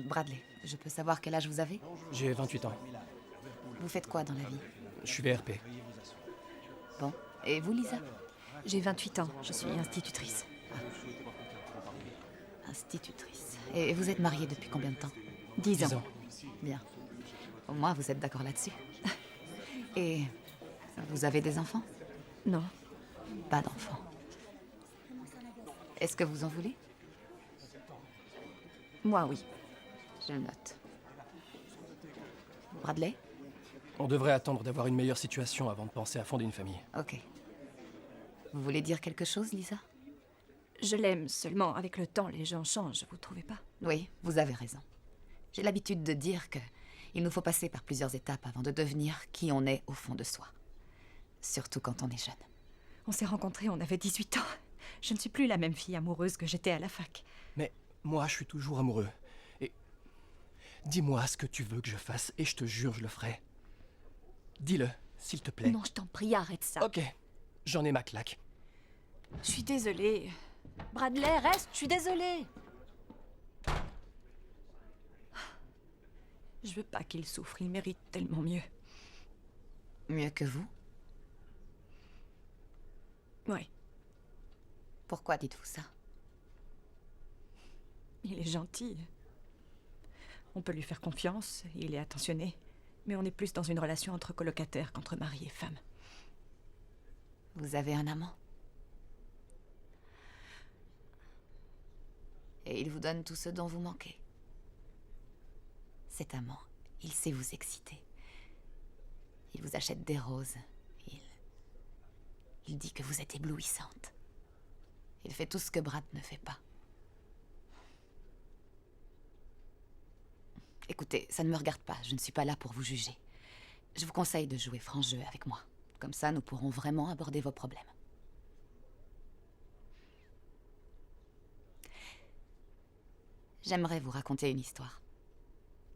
Bradley, je peux savoir quel âge vous avez? J'ai 28 ans. Vous faites quoi dans la vie? Je suis VRP. Bon. Et vous, Lisa? J'ai 28 ans, je suis institutrice. Institutrice. Et vous êtes mariée depuis combien de temps? 10 ans. Bien. Au moins, vous êtes d'accord là-dessus. Et vous avez des enfants? Non. Pas d'enfants. Est-ce que vous en voulez? Moi, oui. Je le note. Bradley? On devrait attendre d'avoir une meilleure situation avant de penser à fonder une famille. Ok. Vous voulez dire quelque chose, Lisa? Je l'aime, seulement avec le temps, les gens changent, vous trouvez pas? Oui, vous avez raison. J'ai l'habitude de dire que il nous faut passer par plusieurs étapes avant de devenir qui on est au fond de soi. Surtout quand on est jeune. On s'est rencontrés, on avait 18 ans. Je ne suis plus la même fille amoureuse que j'étais à la fac. Mais moi, je suis toujours amoureux. Et dis-moi ce que tu veux que je fasse et je te jure, je le ferai. Dis-le, s'il te plaît. Non, je t'en prie, arrête ça. Ok, j'en ai ma claque. Je suis désolée. Bradley, reste, je suis désolée. Je veux pas qu'il souffre, il mérite tellement mieux. Mieux que vous? Oui, Pourquoi dites-vous ça? il est gentil. On peut lui faire confiance, il est attentionné. Mais on est plus dans une relation entre colocataires qu'entre mari et femme. Vous avez un amant? Et il vous donne tout ce dont vous manquez. Cet amant, il sait vous exciter. Il vous achète des roses. Il dit que vous êtes éblouissante. Il fait tout ce que Brad ne fait pas. Écoutez, ça ne me regarde pas, je ne suis pas là pour vous juger. Je vous conseille de jouer franc jeu avec moi. Comme ça, nous pourrons vraiment aborder vos problèmes. J'aimerais vous raconter une histoire.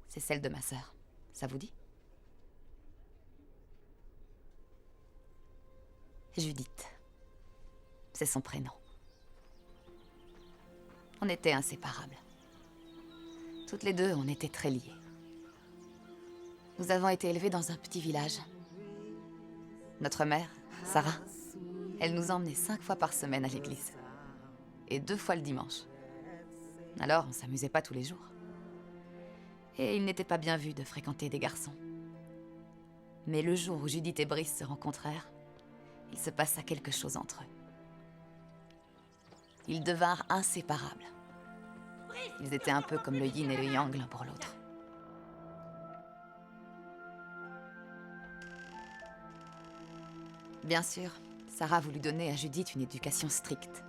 C'est celle de ma sœur. Ça vous dit? Judith. C'est son prénom. On était inséparables. Toutes les deux, on était très liées. Nous avons été élevés dans un petit village. Notre mère, Sarah, elle nous emmenait 5 fois par semaine à l'église. Et 2 fois le dimanche. Alors, on s'amusait pas tous les jours. Et il n'était pas bien vu de fréquenter des garçons. Mais le jour où Judith et Brice se rencontrèrent, il se passa quelque chose entre eux. Ils devinrent inséparables. Ils étaient un peu comme le yin et le yang l'un pour l'autre. Bien sûr, Sarah voulut donner à Judith une éducation stricte.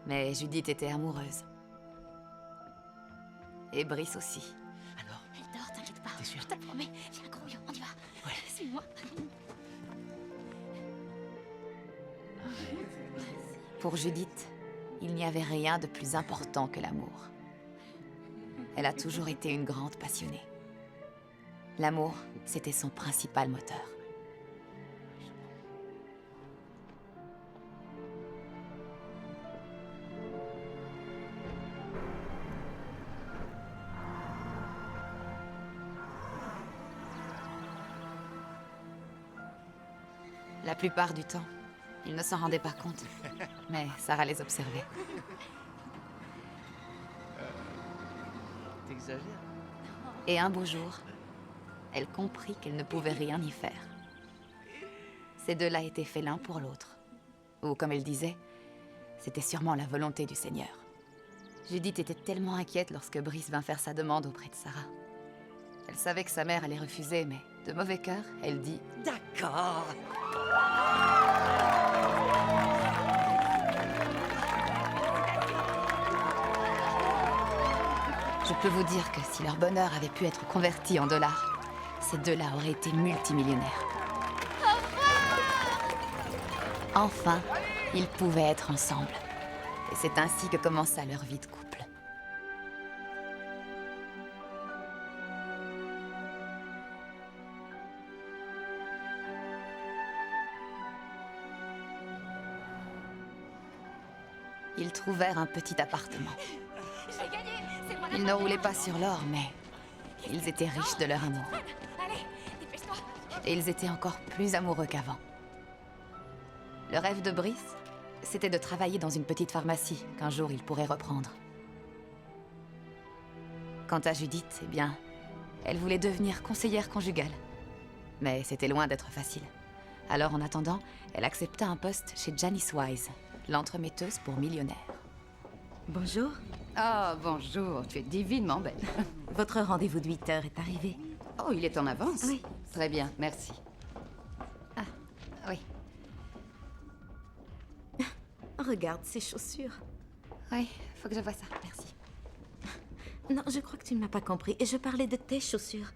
Mais Judith était amoureuse. Et Brice aussi. Alors, elle dort, t'inquiète pas. T'es sûre? Je te promets. Viens, gros, on y va. Ouais. Suis-moi. Pour Judith, il n'y avait rien de plus important que l'amour. Elle a toujours été une grande passionnée. L'amour, c'était son principal moteur. La plupart du temps, ils ne s'en rendaient pas compte. Mais Sarah les observait. T'exagères. Et un beau jour, elle comprit qu'elle ne pouvait rien y faire. Ces deux-là étaient faits l'un pour l'autre. Ou comme elle disait, c'était sûrement la volonté du Seigneur. Judith était tellement inquiète lorsque Brice vint faire sa demande auprès de Sarah. Elle savait que sa mère allait refuser, mais de mauvais cœur, elle dit « D'accord. Je peux vous dire que si leur bonheur avait pu être converti en dollars, ces deux-là auraient été multimillionnaires. Enfin, ils pouvaient être ensemble. Et c'est ainsi que commença leur vie de couple. Ils trouvèrent un petit appartement. J'ai gagné. C'est moi Ils ne roulaient pas sur l'or, mais ils étaient riches de leur amour. Allez, dépêche-toi. Et ils étaient encore plus amoureux qu'avant. Le rêve de Brice, c'était de travailler dans une petite pharmacie qu'un jour il pourrait reprendre. Quant à Judith, eh bien, elle voulait devenir conseillère conjugale. Mais c'était loin d'être facile. Alors en attendant, elle accepta un poste chez Janice Wise, l'entremetteuse pour millionnaires. Bonjour. Ah, bonjour, tu es divinement belle. Votre rendez-vous de 8 heures est arrivé. Oh, il est en avance? Oui. Très bien, merci. Oui, Regarde ces chaussures. oui, faut que je voie ça, merci. Non, je crois que tu ne m'as pas compris. Je parlais de tes chaussures.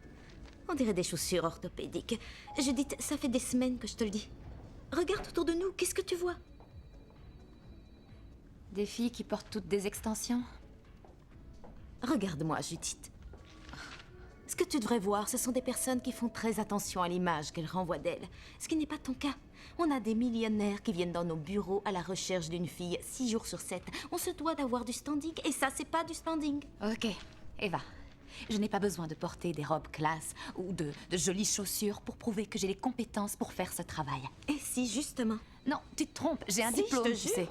On dirait des chaussures orthopédiques. Judith, ça fait des semaines que je te le dis. Regarde autour de nous, qu'est-ce que tu vois? Des filles qui portent toutes des extensions? Regarde-moi, Judith. Ce que tu devrais voir, ce sont des personnes qui font très attention à l'image qu'elles renvoient d'elles. Ce qui n'est pas ton cas. On a des millionnaires qui viennent dans nos bureaux à la recherche d'une fille 6 jours sur 7. On se doit d'avoir du standing, et ça, c'est pas du standing. Ok, Eva. Je n'ai pas besoin de porter des robes classe ou de jolies chaussures pour prouver que j'ai les compétences pour faire ce travail. Et si, justement, Non, tu te trompes, j'ai un Si, je diplôme, te tu jure. sais.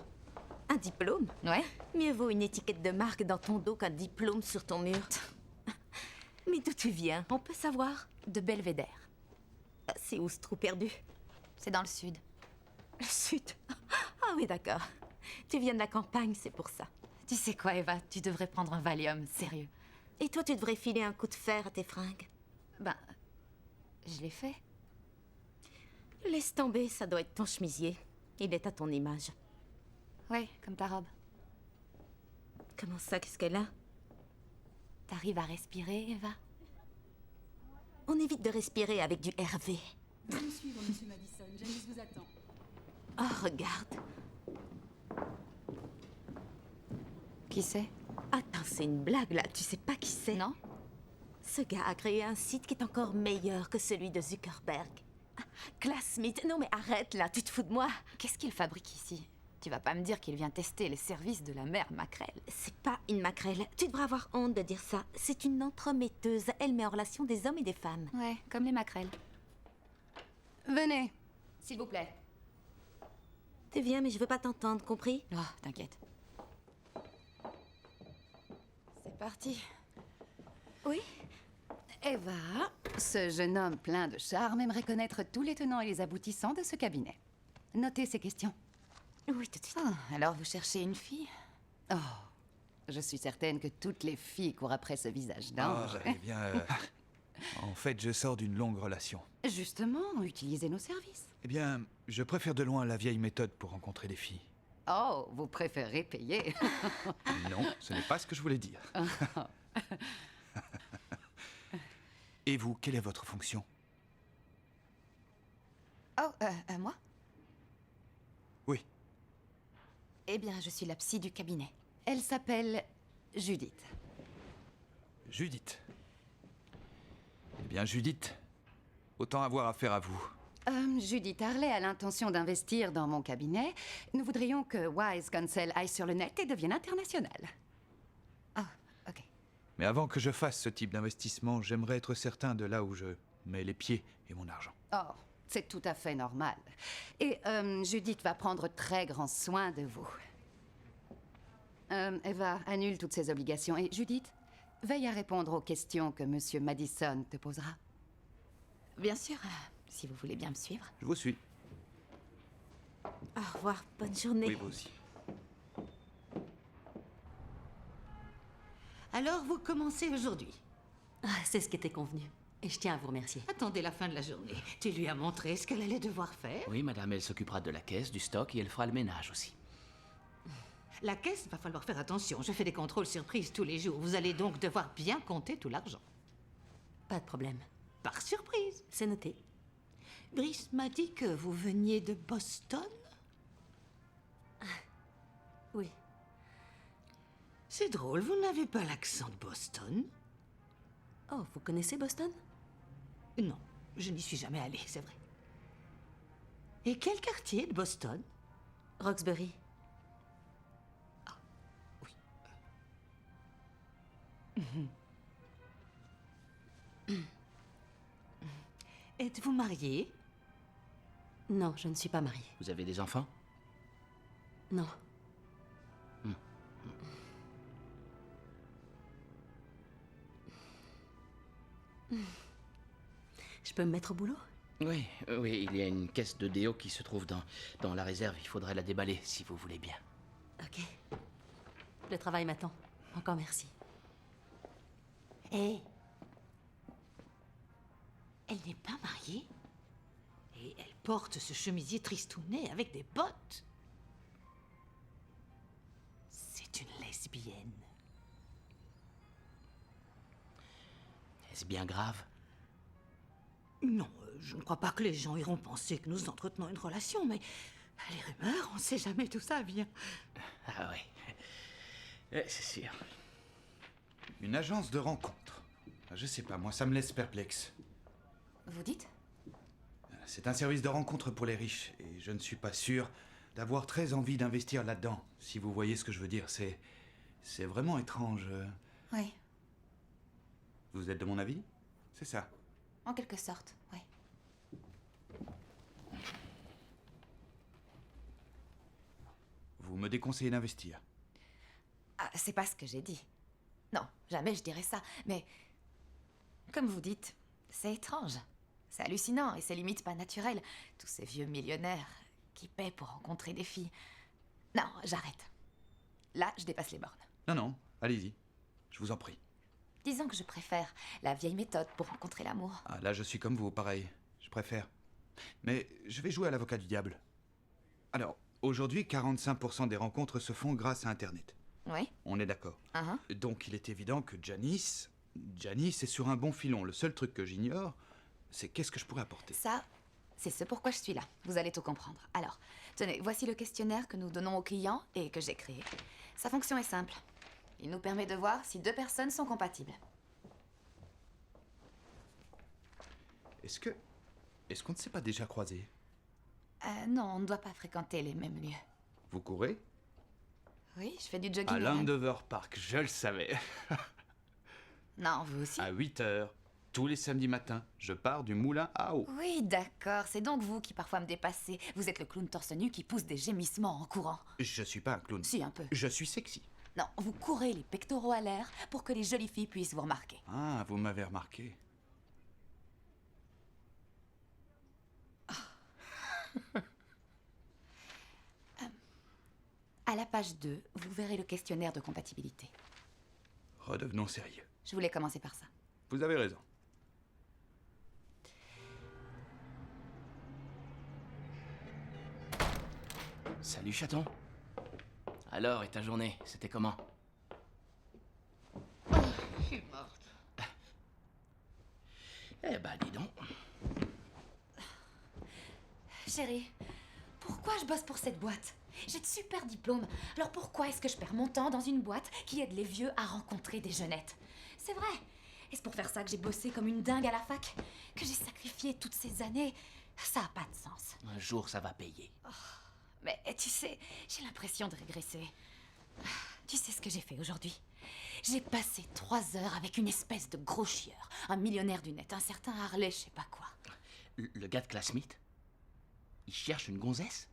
un diplôme? Ouais? Mieux vaut une étiquette de marque dans ton dos qu'un diplôme sur ton mur. Mais d'où tu viens? On peut savoir? De Belvédère. C'est où ce trou perdu? C'est dans le sud. Le sud. Ah oui, d'accord. Tu viens de la campagne, c'est pour ça. Tu sais quoi, Eva? Tu devrais prendre un Valium, sérieux. Et toi, tu devrais filer un coup de fer à tes fringues. Ben, je l'ai fait. Laisse tomber, ça doit être ton chemisier. Il est à ton image. Ouais, comme ta robe. Comment ça, qu'est-ce qu'elle a? T'arrives à respirer, Eva? On évite de respirer avec du Hervé. Veuillez suivre Monsieur Madison, Janice vous attend. Oh, regarde. Qui c'est? Attends, c'est une blague, là. Tu sais pas qui c'est? Non? Ce gars a créé un site qui est encore meilleur que celui de Zuckerberg. Ah, Classmate, non mais arrête, là. Tu te fous de moi? Qu'est-ce qu'il fabrique ici? Tu vas pas me dire qu'il vient tester les services de la mère Maquerelle. C'est pas une maquerelle. Tu devrais avoir honte de dire ça. C'est une entremetteuse. Elle met en relation des hommes et des femmes. Ouais, comme les maquerelles. Venez, s'il vous plaît. Tu viens, mais je veux pas t'entendre, compris? Oh, t'inquiète. C'est parti. Oui? Eva, ce jeune homme plein de charme aimerait connaître tous les tenants et les aboutissants de ce cabinet. Notez ces questions. Oui, tout de suite. Oh, alors vous cherchez une fille? Oh, je suis certaine que toutes les filles courent après ce visage d'ange. Eh bien, en fait, je sors d'une longue relation. Justement, utilisez nos services. Eh bien, je préfère de loin la vieille méthode pour rencontrer des filles. Oh, vous préférez payer. Non, ce n'est pas ce que je voulais dire. Et vous, quelle est votre fonction? Oh, moi? Oui. Eh bien, je suis la psy du cabinet. Elle s'appelle Judith. Judith. Eh bien, Judith, autant avoir affaire à vous. Judith Harley a l'intention d'investir dans mon cabinet. Nous voudrions que Wise Counsel aille sur le net et devienne international. Oh, ok. Mais avant que je fasse ce type d'investissement, j'aimerais être certain de là où je mets les pieds et mon argent. Oh, c'est tout à fait normal. Et Judith va prendre très grand soin de vous. Eva, annule toutes ses obligations. Et Judith, veille à répondre aux questions que Monsieur Madison te posera. Bien sûr, si vous voulez bien me suivre. Je vous suis. Au revoir, bonne journée. Oui, vous aussi. Alors, vous commencez aujourd'hui. C'est ce qui était convenu. Et je tiens à vous remercier. Attendez la fin de la journée. Tu lui as montré ce qu'elle allait devoir faire? Oui, madame, elle s'occupera de la caisse, du stock et elle fera le ménage aussi. La caisse, va falloir faire attention. Je fais des contrôles surprises tous les jours. Vous allez donc devoir bien compter tout l'argent. Pas de problème. Par surprise. C'est noté. Brice m'a dit que vous veniez de Boston. Oui. C'est drôle, vous n'avez pas l'accent de Boston. Oh, vous connaissez Boston? Non, je n'y suis jamais allée, c'est vrai. Et quel quartier de Boston? Roxbury. Êtes-vous mariée? Non, je ne suis pas mariée. Vous avez des enfants? Non. Je peux me mettre au boulot? Oui, oui, il y a une caisse de déo qui se trouve dans la réserve. Il faudrait la déballer, si vous voulez bien. Ok. Le travail m'attend. Encore merci. Hé! Elle n'est pas mariée? Et elle porte ce chemisier tristounet avec des bottes. C'est une lesbienne. Est-ce bien grave? Non, je ne crois pas que les gens iront penser que nous entretenons une relation, mais les rumeurs, on ne sait jamais d'où ça vient. Ah oui. C'est sûr. Une agence de rencontres. Je sais pas, moi, ça me laisse perplexe. Vous dites? C'est un service de rencontre pour les riches, et je ne suis pas sûr d'avoir très envie d'investir là-dedans, si vous voyez ce que je veux dire. C'est vraiment étrange. Oui, Vous êtes de mon avis? C'est ça. en quelque sorte, oui. Vous me déconseillez d'investir. Ah, c'est pas ce que j'ai dit. Non, jamais je dirais ça. Mais, comme vous dites, c'est étrange. C'est hallucinant et c'est limite pas naturel. Tous ces vieux millionnaires qui paient pour rencontrer des filles. Non, j'arrête. Là, je dépasse les bornes. Non, non, allez-y. Je vous en prie. Disons que je préfère la vieille méthode pour rencontrer l'amour. Ah, là, je suis comme vous, pareil. Je préfère. Mais je vais jouer à l'avocat du diable. Alors, aujourd'hui, 45% des rencontres se font grâce à Internet. Oui? On est d'accord. Uh-huh. Donc, il est évident que Janice est sur un bon filon. Le seul truc que j'ignore, c'est qu'est-ce que je pourrais apporter. Ça, c'est ce pourquoi je suis là. Vous allez tout comprendre. Alors, tenez, voici le questionnaire que nous donnons aux clients et que j'ai créé. Sa fonction est simple. Il nous permet de voir si deux personnes sont compatibles. Est-ce qu'on ne s'est pas déjà croisés? Non, on ne doit pas fréquenter les mêmes lieux. Vous courez? Oui, je fais du jogging. À Landover Park, je le savais. Non, vous aussi? À 8h, tous les samedis matins, je pars du moulin à eau. Oui, d'accord. C'est donc vous qui parfois me dépassez. Vous êtes le clown torse nu qui pousse des gémissements en courant. Je suis pas un clown. Si, un peu. Je suis sexy. Non, vous courez les pectoraux à l'air pour que les jolies filles puissent vous remarquer. Ah, vous m'avez remarqué. À la page 2, vous verrez le questionnaire de compatibilité. Redevenons sérieux. Je voulais commencer par ça. Vous avez raison. Salut, chaton. Alors, et ta journée, c'était comment? Je suis morte. Eh ben, dis donc. Chérie, pourquoi je bosse pour cette boîte? J'ai de super diplômes. Alors pourquoi est-ce que je perds mon temps dans une boîte qui aide les vieux à rencontrer des jeunettes? C'est vrai. Est-ce pour faire ça que j'ai bossé comme une dingue à la fac? Que j'ai sacrifié toutes ces années? Ça a pas de sens. Un jour, ça va payer. Mais tu sais, j'ai l'impression de régresser. Tu sais ce que j'ai fait aujourd'hui? J'ai passé 3 heures avec une espèce de gros chieur, un millionnaire du net, un certain Harley, je sais pas quoi. Le gars de Classmith? Il cherche une gonzesse?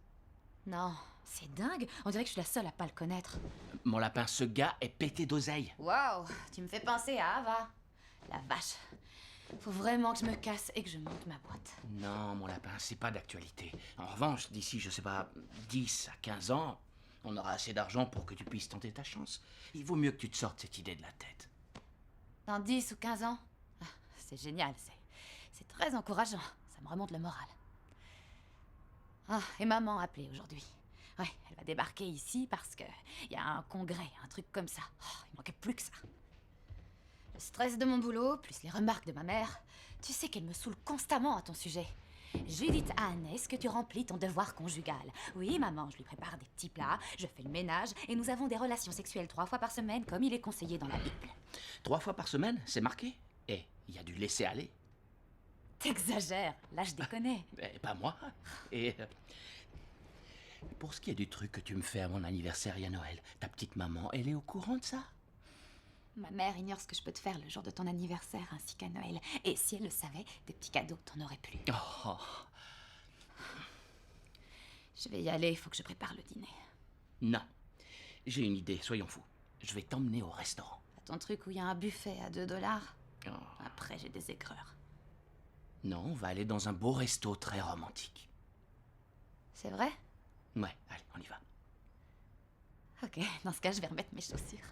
Non, c'est dingue. On dirait que je suis la seule à pas le connaître. Mon lapin, ce gars est pété d'oseille. Waouh, tu me fais penser à Ava. La vache. Faut vraiment que je me casse et que je monte ma boîte. Non, mon lapin, c'est pas d'actualité. En revanche, d'ici, je sais pas, 10 à 15 ans, on aura assez d'argent pour que tu puisses tenter ta chance. Il vaut mieux que tu te sortes cette idée de la tête. Dans 10 ou 15 ans? Ah, c'est génial, c'est très encourageant. Ça me remonte le moral. Ah, et maman a appelé aujourd'hui. Ouais, elle va débarquer ici parce que y a un congrès, un truc comme ça. Oh, il manquait plus que ça. Le stress de mon boulot, plus les remarques de ma mère. Tu sais qu'elle me saoule constamment à ton sujet. Judith Anne, est-ce que tu remplis ton devoir conjugal? Oui, maman, je lui prépare des petits plats, je fais le ménage, et nous avons des relations sexuelles 3 fois par semaine, comme il est conseillé dans la Bible. 3 fois par semaine, c'est marqué. Et il y a du laisser-aller. T'exagères, là je déconnais. Pas moi. Et pour ce qui est du truc que tu me fais à mon anniversaire et à Noël, ta petite maman, elle est au courant de ça? Ma mère ignore ce que je peux te faire le jour de ton anniversaire ainsi qu'à Noël. Et si elle le savait, des petits cadeaux, t'en aurais plus. Oh. Je vais y aller, il faut que je prépare le dîner. Non. J'ai une idée, soyons fous. Je vais t'emmener au restaurant. À ton truc où il y a un buffet à $2. Oh. Après, j'ai des aigreurs. Non, on va aller dans un beau resto très romantique. C'est vrai? Ouais, allez, on y va. Ok, dans ce cas, je vais remettre mes chaussures.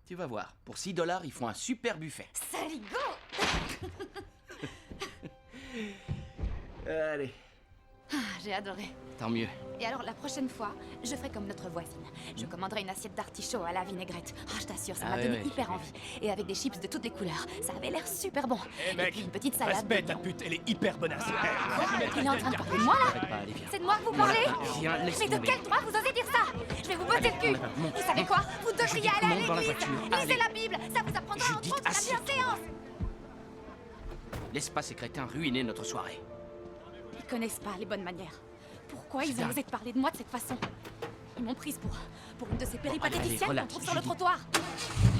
Tu vas voir, pour $6, ils font un super buffet. Saligo! Allez. J'ai adoré. Tant mieux. Et alors, la prochaine fois, je ferai comme notre voisine. Je commanderai une assiette d'artichaut à la vinaigrette. Oh, je t'assure, ça m'a donné hyper envie. Et avec des chips de toutes les couleurs. Ça avait l'air super bon. Eh mec, et puis une petite salade. respecte ta pute, elle est hyper bonasse. Il est en train de parler de moi, là? C'est de moi que vous parlez? Mais de quel droit vous osez dire ça? Je vais vous botter le cul. Vous savez quoi? Vous devriez aller à l'église. Lisez la Bible. Ça vous apprendra entre autres la bienséance. Laisse pas ces crétins ruiner notre soirée. Ils connaissent pas les bonnes manières. Pourquoi ils ont osé te parler de moi de cette façon? Ils m'ont prise pour une de ces péripatéticiennes qu'on trouve sur le trottoir.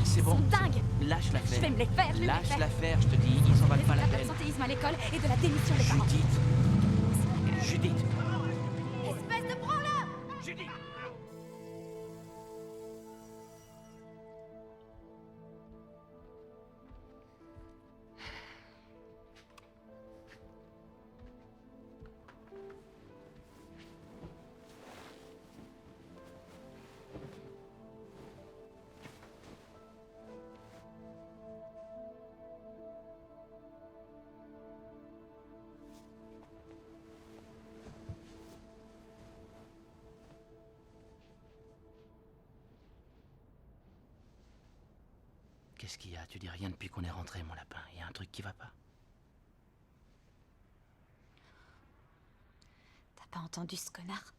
C'est bon. Ils sont dingues. Lâche l'affaire. Je vais me les faire, Lâche l'affaire, je te dis, ils s'en valent pas la de peine. l'absentéisme à l'école et de la démission des parents. Judith. Espèce de branleur! Judith. Qu'est-ce qu'il y a? Tu dis rien depuis qu'on est rentré, mon lapin. Il y a un truc qui va pas? T'as pas entendu ce connard?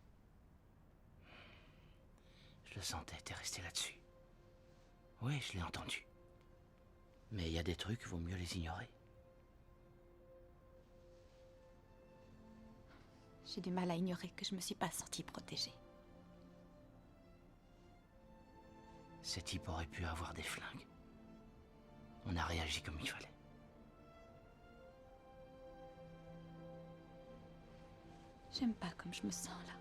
Je le sentais, t'es resté là-dessus. Oui, je l'ai entendu. Mais il y a des trucs, vaut mieux les ignorer. J'ai du mal à ignorer que je me suis pas sentie protégée. Ces types auraient pu avoir des flingues. On a réagi comme il fallait. J'aime pas comme je me sens là.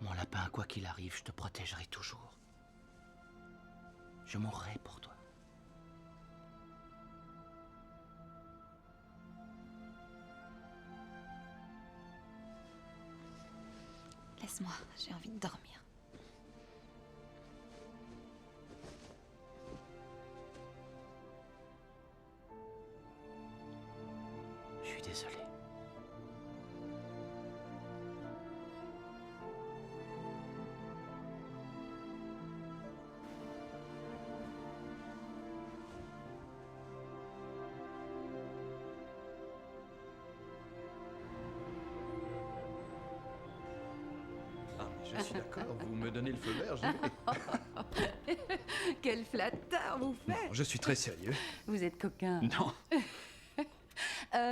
Mon lapin, quoi qu'il arrive, je te protégerai toujours. Je mourrai pour toi. Laisse-moi, j'ai envie de dormir. Je suis désolé. Je suis d'accord, vous me donnez le feu vert, j'y vais. Quel flatteur vous faites! Non, je suis très sérieux. Vous êtes coquin. Non.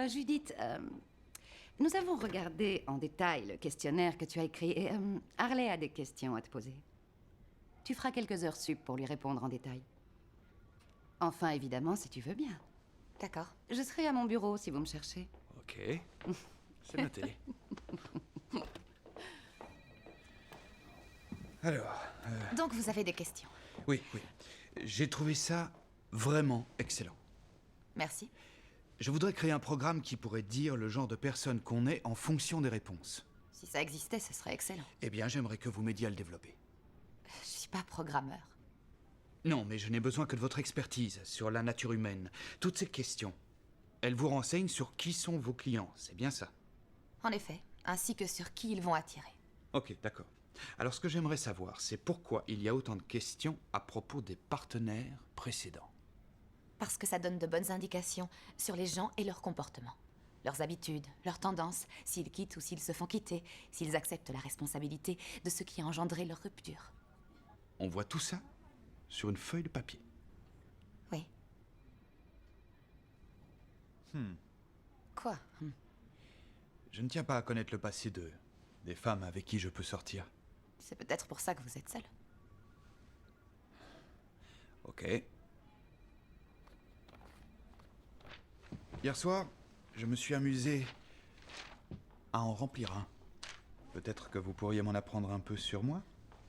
Judith, nous avons regardé en détail le questionnaire que tu as écrit et Harley a des questions à te poser. Tu feras quelques heures sup pour lui répondre en détail. Enfin, évidemment, si tu veux bien. D'accord. Je serai à mon bureau si vous me cherchez. Ok. C'est noté. Alors, Donc vous avez des questions. oui. J'ai trouvé ça vraiment excellent. Merci. Je voudrais créer un programme qui pourrait dire le genre de personne qu'on est en fonction des réponses. Si ça existait, ce serait excellent. Eh bien, j'aimerais que vous m'aidiez à le développer. Je suis pas programmeur. Non, mais je n'ai besoin que de votre expertise sur la nature humaine. Toutes ces questions, elles vous renseignent sur qui sont vos clients, c'est bien ça? En effet, ainsi que sur qui ils vont attirer. Ok, d'accord. Alors ce que j'aimerais savoir, c'est pourquoi il y a autant de questions à propos des partenaires précédents. Parce que ça donne de bonnes indications sur les gens et leur comportement. Leurs habitudes, leurs tendances, s'ils quittent ou s'ils se font quitter, s'ils acceptent la responsabilité de ce qui a engendré leur rupture. On voit tout ça sur une feuille de papier. Oui. Quoi? Je ne tiens pas à connaître le passé des femmes avec qui je peux sortir. C'est peut-être pour ça que vous êtes seul. Ok. Hier soir, je me suis amusé à en remplir un. Peut-être que vous pourriez m'en apprendre un peu sur moi?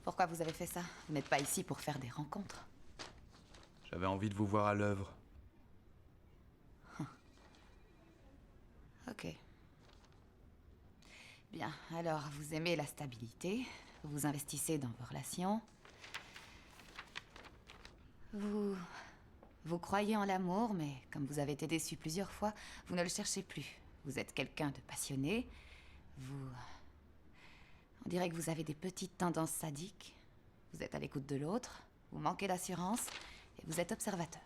Pourquoi vous avez fait ça? Vous n'êtes pas ici pour faire des rencontres. J'avais envie de vous voir à l'œuvre. Ok. Bien, alors vous aimez la stabilité, vous investissez dans vos relations. Vous croyez en l'amour, mais comme vous avez été déçu plusieurs fois, vous ne le cherchez plus. Vous êtes quelqu'un de passionné. On dirait que vous avez des petites tendances sadiques. Vous êtes à l'écoute de l'autre, vous manquez d'assurance, et vous êtes observateur.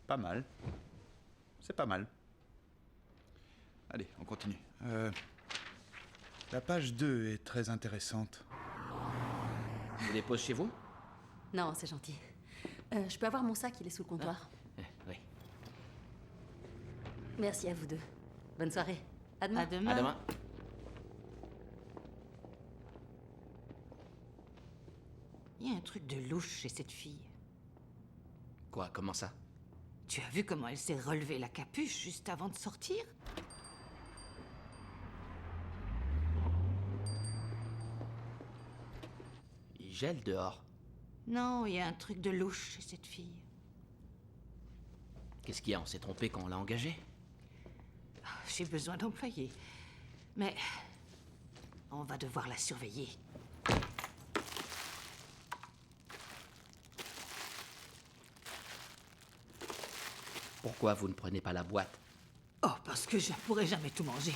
Pas mal. C'est pas mal. Allez, on continue. La page 2 est très intéressante. Je les pose chez vous? Non, c'est gentil. Je peux avoir mon sac, il est sous le comptoir. Oui. Merci à vous deux. Bonne soirée. À demain. À demain. À demain. Il y a un truc de louche chez cette fille. Quoi, comment ça? Tu as vu comment elle s'est relevée la capuche juste avant de sortir? Il gèle dehors. Non, il y a un truc de louche chez cette fille. Qu'est-ce qu'il y a? On s'est trompé quand on l'a engagée? J'ai besoin d'employés. Mais on va devoir la surveiller. Pourquoi vous ne prenez pas la boîte? Oh, parce que je ne pourrai jamais tout manger.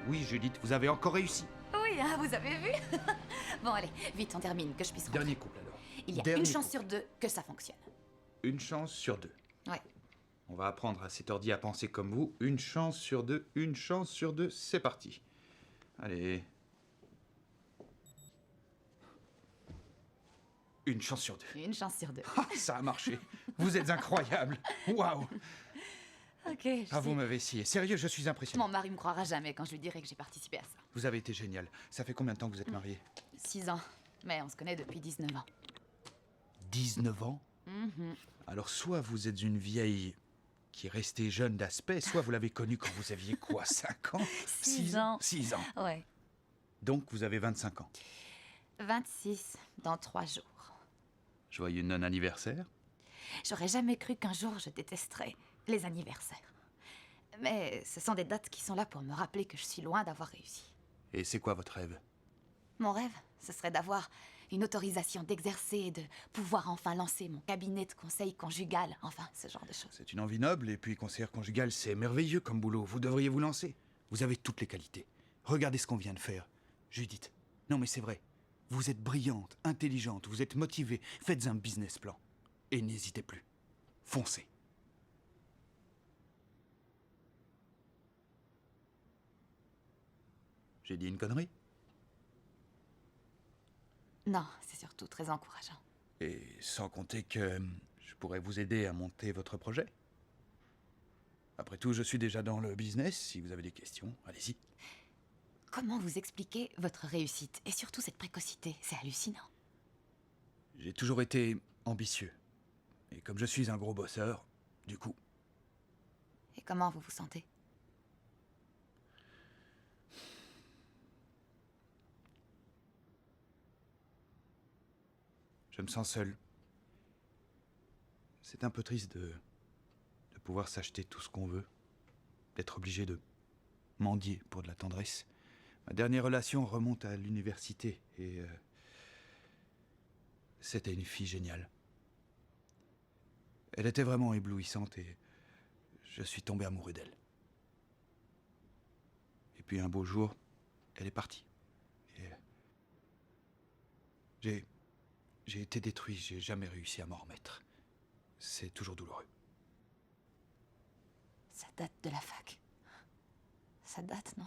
Oui, Judith, vous avez encore réussi. Oui, hein, vous avez vu? Bon, allez, vite, on termine, que je puisse rentrer. Dernier couple, alors. Il y a Dernier une chance couple. sur deux que ça fonctionne. Une chance sur deux. Ouais. On va apprendre à cet ordi à penser comme vous. Une chance sur deux, c'est parti. Allez. Une chance sur deux. Une chance sur deux. Ah, ça a marché. Vous êtes incroyable. Waouh. Ok, je Ah, vous sais. m'avez scié. Sérieux, je suis impressionné. Mon mari me croira jamais quand je lui dirai que j'ai participé à ça. Vous avez été génial. Ça fait combien de temps que vous êtes mariés? 6 ans. Mais on se connaît depuis 19 ans. 19 ans? Alors, soit vous êtes une vieille qui est restée jeune d'aspect, soit vous l'avez connue quand vous aviez quoi, 5 ans? 6 ans. 6 ans. Ouais. Donc, vous avez 25 ans. 26 dans 3 jours. Joyeux non-anniversaire. J'aurais jamais cru qu'un jour je détesterais les anniversaires. Mais ce sont des dates qui sont là pour me rappeler que je suis loin d'avoir réussi. Et c'est quoi votre rêve? Mon rêve, ce serait d'avoir une autorisation d'exercer et de pouvoir enfin lancer mon cabinet de conseil conjugal, enfin, ce genre de choses. C'est une envie noble, et puis conseillère conjugale, c'est merveilleux comme boulot. Vous devriez vous lancer. Vous avez toutes les qualités. Regardez ce qu'on vient de faire. Judith, non mais c'est vrai. Vous êtes brillante, intelligente, vous êtes motivée. Faites un business plan. Et n'hésitez plus. Foncez. J'ai dit une connerie? Non, c'est surtout très encourageant. Et sans compter que je pourrais vous aider à monter votre projet. Après tout, je suis déjà dans le business. Si vous avez des questions, allez-y. Comment vous expliquez votre réussite et surtout cette précocité? C'est hallucinant. J'ai toujours été ambitieux. Et comme je suis un gros bosseur, du coup... Et comment vous vous sentez? Je me sens seul. C'est un peu triste de pouvoir s'acheter tout ce qu'on veut. D'être obligé de mendier pour de la tendresse. Ma dernière relation remonte à l'université et... c'était une fille géniale. Elle était vraiment éblouissante et je suis tombé amoureux d'elle. Et puis un beau jour, elle est partie. Et j'ai été détruit, j'ai jamais réussi à m'en remettre. C'est toujours douloureux. Ça date de la fac. Ça date, non?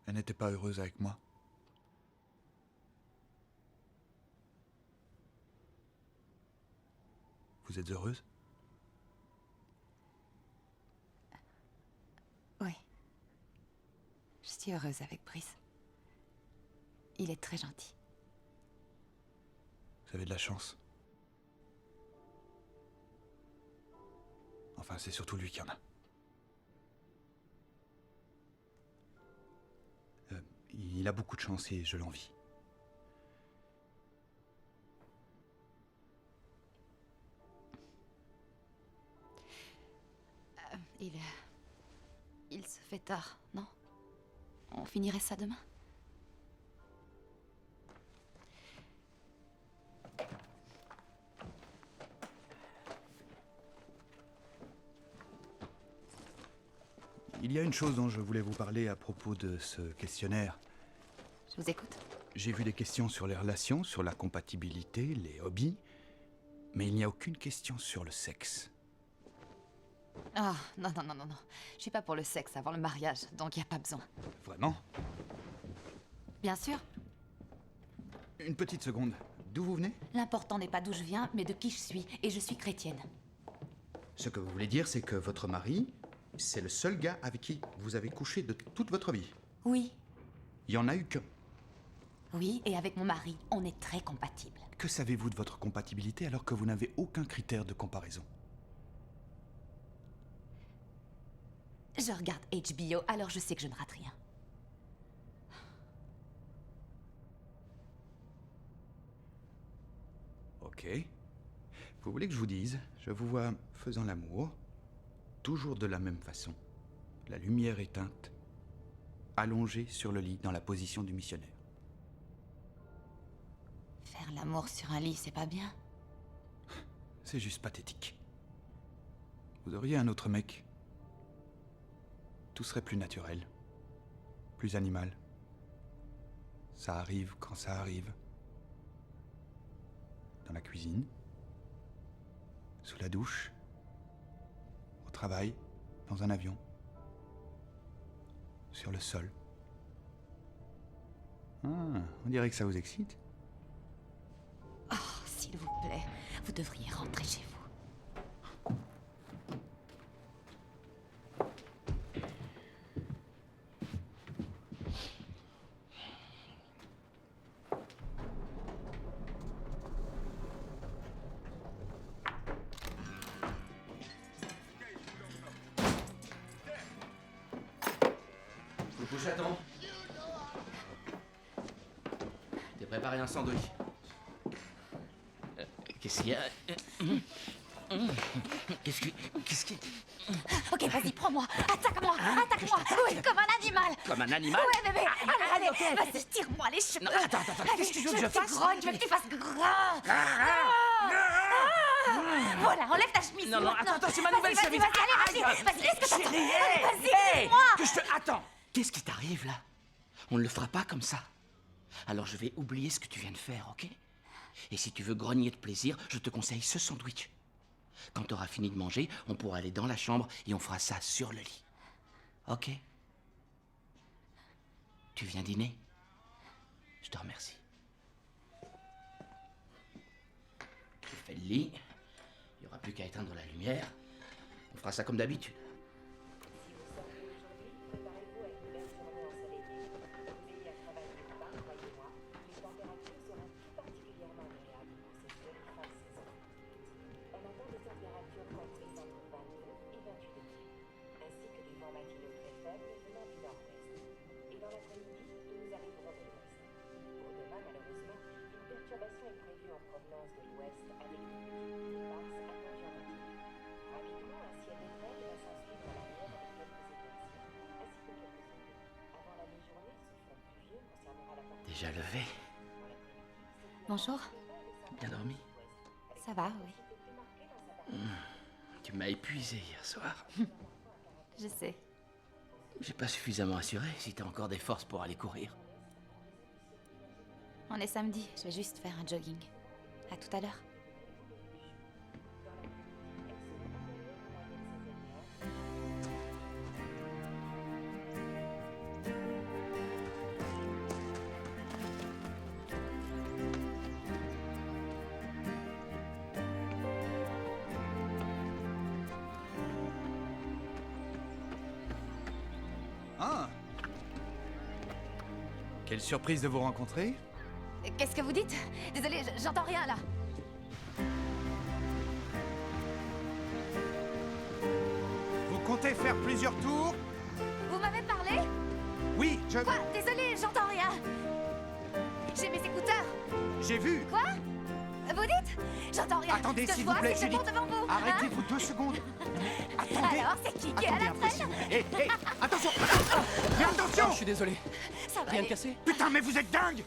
Elle n'était pas heureuse avec moi. Vous êtes heureuse? Oui. Je suis heureuse avec Brice. Il est très gentil. Vous avez de la chance. Enfin, c'est surtout lui qui en a. Il a beaucoup de chance et je l'envie. Il se fait tard, non? On finirait ça demain? Il y a une chose dont je voulais vous parler à propos de ce questionnaire. Je vous écoute. J'ai vu des questions sur les relations, sur la compatibilité, les hobbies, mais il n'y a aucune question sur le sexe. Ah, non. Je suis pas pour le sexe avant le mariage, donc y a pas besoin. Vraiment? Bien sûr. Une petite seconde. D'où vous venez? L'important n'est pas d'où je viens, mais de qui je suis, et je suis chrétienne. Ce que vous voulez dire, c'est que votre mari, c'est le seul gars avec qui vous avez couché de toute votre vie? Oui. Il y en a eu qu'un? Oui, et avec mon mari, on est très compatibles. Que savez-vous de votre compatibilité alors que vous n'avez aucun critère de comparaison? Je regarde HBO, alors je sais que je ne rate rien. Ok. Vous voulez que je vous dise, je vous vois faisant l'amour, toujours de la même façon, la lumière éteinte, allongé sur le lit dans la position du missionnaire. Faire l'amour sur un lit, c'est pas bien? C'est juste pathétique. Vous auriez un autre mec. Tout serait plus naturel, plus animal. Ça arrive quand ça arrive. Dans la cuisine, sous la douche, au travail, dans un avion, sur le sol. Ah, on dirait que ça vous excite. Oh, s'il vous plaît, vous devriez rentrer chez vous. Chaton. T'es préparé un sandwich. Qu'est-ce qu'il y a? Qu'est-ce qui... Ok, vas-y, prends-moi. Attaque-moi. Attaque-moi. Oui, comme un animal. Comme un animal? Ouais, bébé. Allez, vas-y, tire-moi les cheveux. Non, attends, qu'est-ce que tu veux que je fasse? Je veux que tu fasses gras. Voilà, enlève ta chemise. Non, attends, c'est ma nouvelle chemise. Vas-y, qu'est-ce que t'attends? Vas-y, Hey, dis-moi. que je te... Attends. Qu'est-ce qui t'arrive, là? On ne le fera pas comme ça. Alors je vais oublier ce que tu viens de faire, ok? Et si tu veux grogner de plaisir, je te conseille ce sandwich. Quand tu auras fini de manger, on pourra aller dans la chambre et on fera ça sur le lit. Ok? Tu viens dîner? Je te remercie. Je fais le lit. Il n'y aura plus qu'à éteindre la lumière. On fera ça comme d'habitude. Déjà levé? Bonjour. Bien dormi? Ça va, oui. Tu m'as épuisé hier soir. Je sais. J'ai pas suffisamment assuré si t'as encore des forces pour aller courir. On est samedi, je vais juste faire un jogging. À tout à l'heure. Ah! Quelle surprise de vous rencontrer. Qu'est-ce que vous dites? Désolée, j'entends rien là. Vous comptez faire plusieurs tours? Vous m'avez parlé? Oui, je... Quoi? Désolée, j'entends rien. J'ai mes écouteurs. J'ai vu. Quoi? Vous dites? J'entends rien. Attendez, Ce que s'il je vous vois, plaît, c'est Judith. devant vous. Arrêtez-vous 2 secondes. Attendez. Alors, c'est qui est à Attendez la un peu, s'il traîne? vous plaît. Hé, attention. Mais attention. Je suis désolé. Ça va Rien de aller. cassé? Putain, mais vous êtes dingue.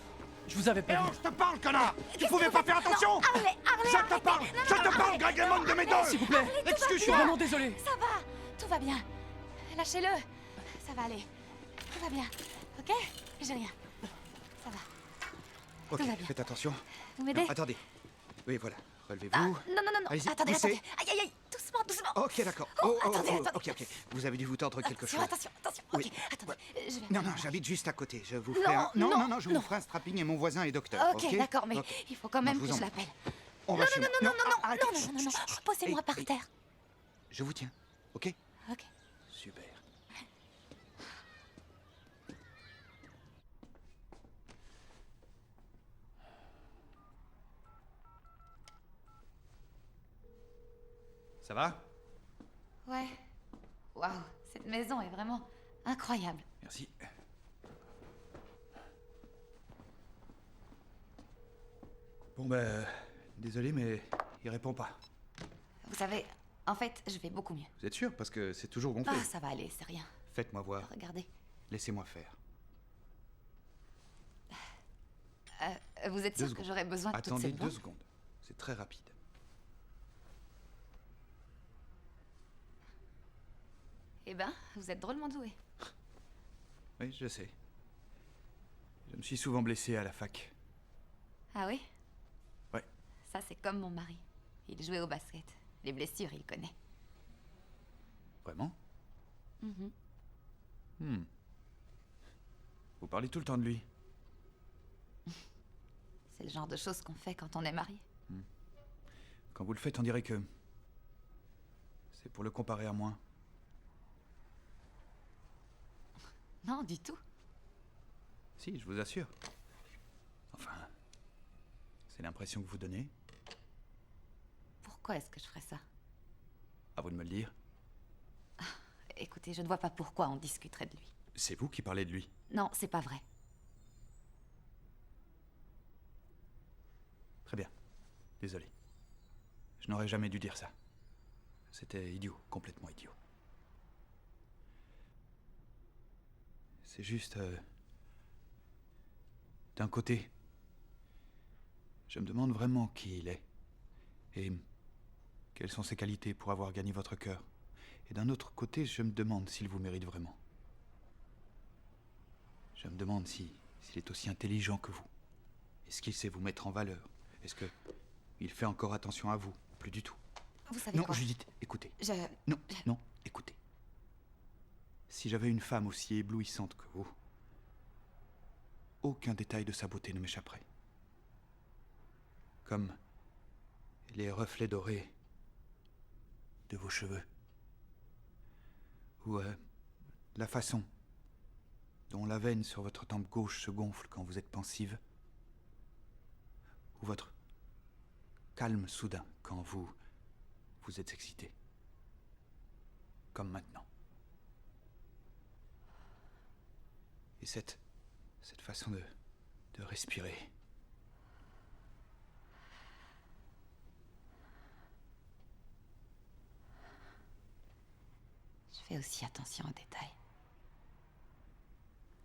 Je vous avais Et pas vu. on je te parle, connard. Tu Qu'est-ce pouvais que pas vous faire faites? attention. Non, Harley, Je te parle. non, Je te parle, Harley. Greg LeMond de mes deux. S'il vous plaît. Excuse-moi. Je suis vraiment désolé. Ça va, tout va bien. Lâchez-le. Ça va aller. Tout va bien. Ok? J'ai rien. Ça va. Ok, Tout va bien. faites attention. Vous m'aidez? Non, attendez. Oui, voilà. Relevez-vous. Ah, non. Allez-y, Attendez, poussez. attendez. Aïe, aïe, aïe. Doucement. Ok, d'accord. Attendez. Ok. Vous avez dû vous tordre quelque chose. Attention. Oui. Ok, attendez. Je vais... Non, j'habite juste à côté. Je vous Non, ferai un... non, je vous ferai un strapping et mon voisin est docteur. Ok, d'accord, mais Ok. il faut quand Non, même je vous que je en- l'appelle. On va chez moi. Non. Arrêtez. Non. Posez-moi Hey, par hey. terre. Je vous tiens. Ok? Ok. Super. Ça va? Ouais. Waouh, cette maison est vraiment incroyable. Merci. Bon désolé, mais il répond pas. Vous savez, en fait, je vais beaucoup mieux. Vous êtes sûr? Parce que c'est toujours gonflé. Ah, ça va aller, c'est rien. Faites-moi voir. Regardez. Laissez-moi faire. Vous êtes 2 sûr que secondes. j'aurais besoin de toute Attendez cette 2 bande? secondes. C'est très rapide. Eh ben, vous êtes drôlement doué. Oui, je sais. Je me suis souvent blessé à la fac. Ah oui? Ouais. Ça, c'est comme mon mari. Il jouait au basket. Les blessures, il connaît. Vraiment? Mhm. Vous parlez tout le temps de lui. C'est le genre de choses qu'on fait quand on est marié. Quand vous le faites, on dirait que... c'est pour le comparer à moi. Non, du tout. Si, je vous assure. Enfin... c'est l'impression que vous donnez. Pourquoi est-ce que je ferais ça? À vous de me le dire. Écoutez, je ne vois pas pourquoi on discuterait de lui. C'est vous qui parlez de lui. Non, c'est pas vrai. Très bien. Désolé. Je n'aurais jamais dû dire ça. C'était idiot, complètement idiot. C'est juste... d'un côté, je me demande vraiment qui il est. Et quelles sont ses qualités pour avoir gagné votre cœur. Et d'un autre côté, je me demande s'il vous mérite vraiment. Je me demande s'il est aussi intelligent que vous. Est-ce qu'il sait vous mettre en valeur? Est-ce que il fait encore attention à vous? Plus du tout. Vous savez Non, quoi? Judith, écoutez. Je... Non, écoutez. Si j'avais une femme aussi éblouissante que vous, aucun détail de sa beauté ne m'échapperait. Comme les reflets dorés de vos cheveux. Ou la façon dont la veine sur votre tempe gauche se gonfle quand vous êtes pensive. Ou votre calme soudain quand vous êtes excité. Comme maintenant. Et cette façon de respirer. Je fais aussi attention aux détails.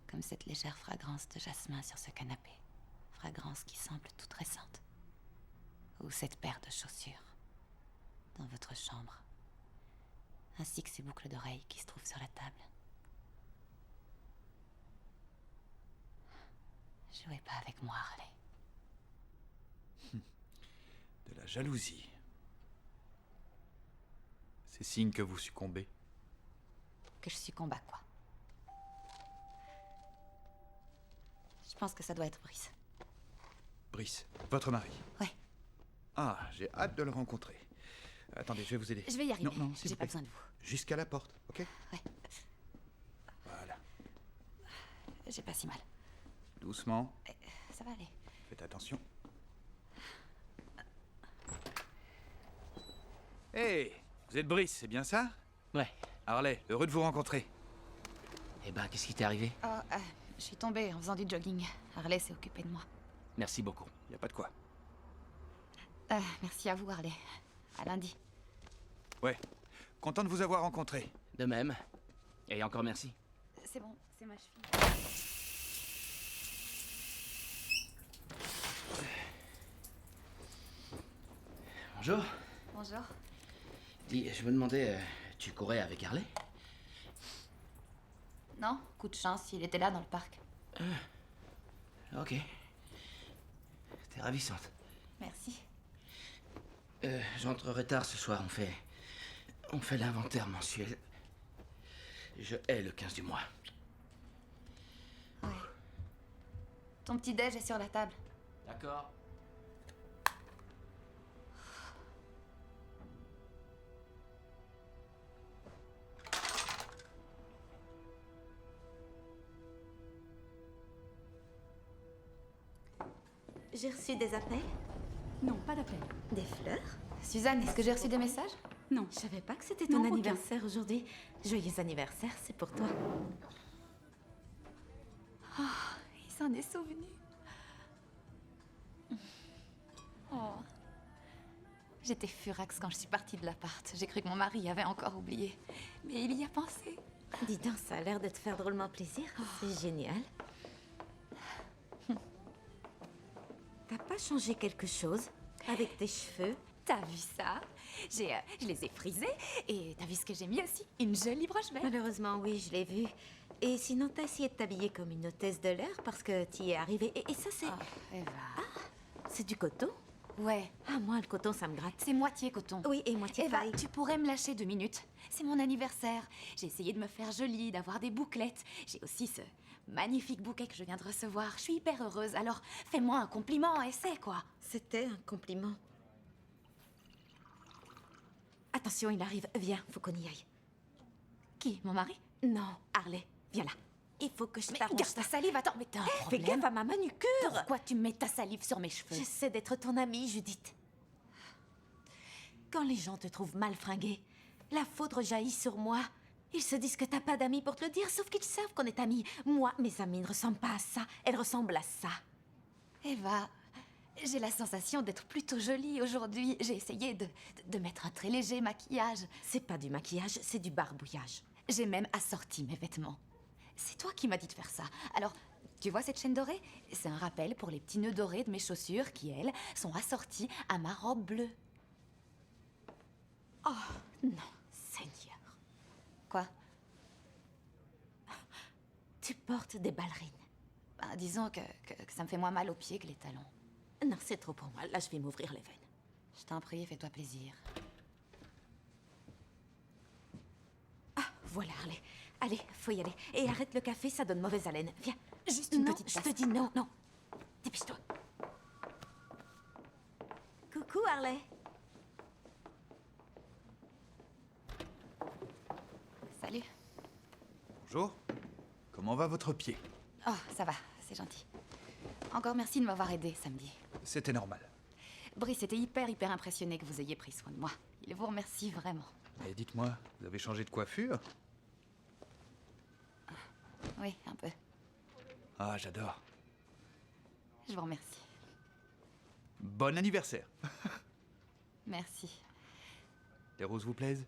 Comme cette légère fragrance de jasmin sur ce canapé. Fragrance qui semble toute récente. Ou cette paire de chaussures dans votre chambre. Ainsi que ces boucles d'oreilles qui se trouvent sur la table. Jouez pas avec moi, Harley. De la jalousie. C'est signe que vous succombez. Que je succombe à quoi? Je pense que ça doit être Brice. Brice, votre mari. Ouais. Ah, j'ai hâte de le rencontrer. Attendez, je vais vous aider. Je vais y arriver. Non, s'il J'ai vous pas plaît. besoin de vous. Jusqu'à la porte, ok? Ouais. Voilà. J'ai pas si mal. Doucement. Ça va aller. Faites attention. Hey, vous êtes Brice, c'est bien ça? Ouais. Harley, heureux de vous rencontrer. Eh ben, qu'est-ce qui t'est arrivé? Oh, je suis tombée en faisant du jogging. Harley s'est occupée de moi. Merci beaucoup. Y a pas de quoi. Merci à vous, Harley. À lundi. Ouais. Content de vous avoir rencontré. De même. Et encore merci. C'est bon, c'est ma cheville. Bonjour. Bonjour. Dis, je me demandais, tu courais avec Harley? Non, coup de chance, il était là dans le parc. Ok. T'es ravissante. Merci. J'entrerai tard ce soir, on fait l'inventaire mensuel. Je hais le 15 du mois. Ouais. Ton petit déj est sur la table. D'accord. J'ai reçu des appels? Non, pas d'appel. Des fleurs? Suzanne, est-ce que j'ai reçu des messages? Non. Je savais pas que c'était Non, ton aucun. anniversaire aujourd'hui. Joyeux anniversaire, c'est pour toi. Oh, il s'en est souvenu. Oh. J'étais furax quand je suis partie de l'appart. J'ai cru que mon mari avait encore oublié. Mais il y a pensé. Dis donc, ça a l'air de te faire drôlement plaisir. C'est génial. T'as pas changé quelque chose avec tes cheveux? T'as vu ça? Je les ai frisés. Et t'as vu ce que j'ai mis aussi? Une jolie broche verte. Malheureusement, oui, je l'ai vu. Et sinon, t'as essayé de t'habiller comme une hôtesse de l'air parce que t'y es arrivée. Et ça, c'est... Oh, Eva. C'est du coton? Ouais. Ah, moi, le coton, ça me gratte. C'est moitié coton. Oui, et moitié Eva, paille. tu pourrais me lâcher 2 minutes? C'est mon anniversaire. J'ai essayé de me faire jolie, d'avoir des bouclettes. J'ai aussi ce magnifique bouquet que je viens de recevoir. Je suis hyper heureuse. Alors, fais-moi un compliment, essaie, quoi. C'était un compliment. Attention, il arrive. Viens, faut qu'on y aille. Qui? Mon mari? Non, Harley, viens là. Il faut que je t'arrange. Garde ta salive, attends, mais t'as un Fais problème. gaffe à ma manucure. Pourquoi tu mets ta salive sur mes cheveux? J'essaie d'être ton amie, Judith. Quand les gens te trouvent mal fringuée, la faute rejaillit sur moi. Ils se disent que t'as pas d'amis pour te le dire, sauf qu'ils savent qu'on est amis. Moi, mes amies ne ressemblent pas à ça. Elles ressemblent à ça. Eva, J'ai la sensation d'être plutôt jolie aujourd'hui. J'ai essayé de mettre un très léger maquillage. C'est pas du maquillage, c'est du barbouillage. J'ai même assorti mes vêtements. C'est toi qui m'as dit de faire ça. Alors, tu vois cette chaîne dorée? C'est un rappel pour les petits nœuds dorés de mes chaussures qui, elles, sont assortis à ma robe bleue. Oh, non, Seigneur. Quoi? Tu portes des ballerines. Ben, disons que ça me fait moins mal aux pieds que les talons. Non, c'est trop pour moi. Là, je vais m'ouvrir les veines. Je t'en prie, fais-toi plaisir. Ah, voilà, Harley. Allez, faut y aller. Et arrête le café, ça donne mauvaise haleine. Viens. Juste une non, petite je tasse. te dis non, non. Dépêche-toi. Coucou, Harley. Salut. Bonjour. Comment va votre pied? Oh, ça va, c'est gentil. Encore merci de m'avoir aidé samedi. C'était normal. Brice était hyper impressionné que vous ayez pris soin de moi. Il vous remercie vraiment. Et dites-moi, vous avez changé de coiffure? Oui, un peu. Ah, j'adore. Je vous remercie. Bon anniversaire. Merci. Les roses vous plaisent?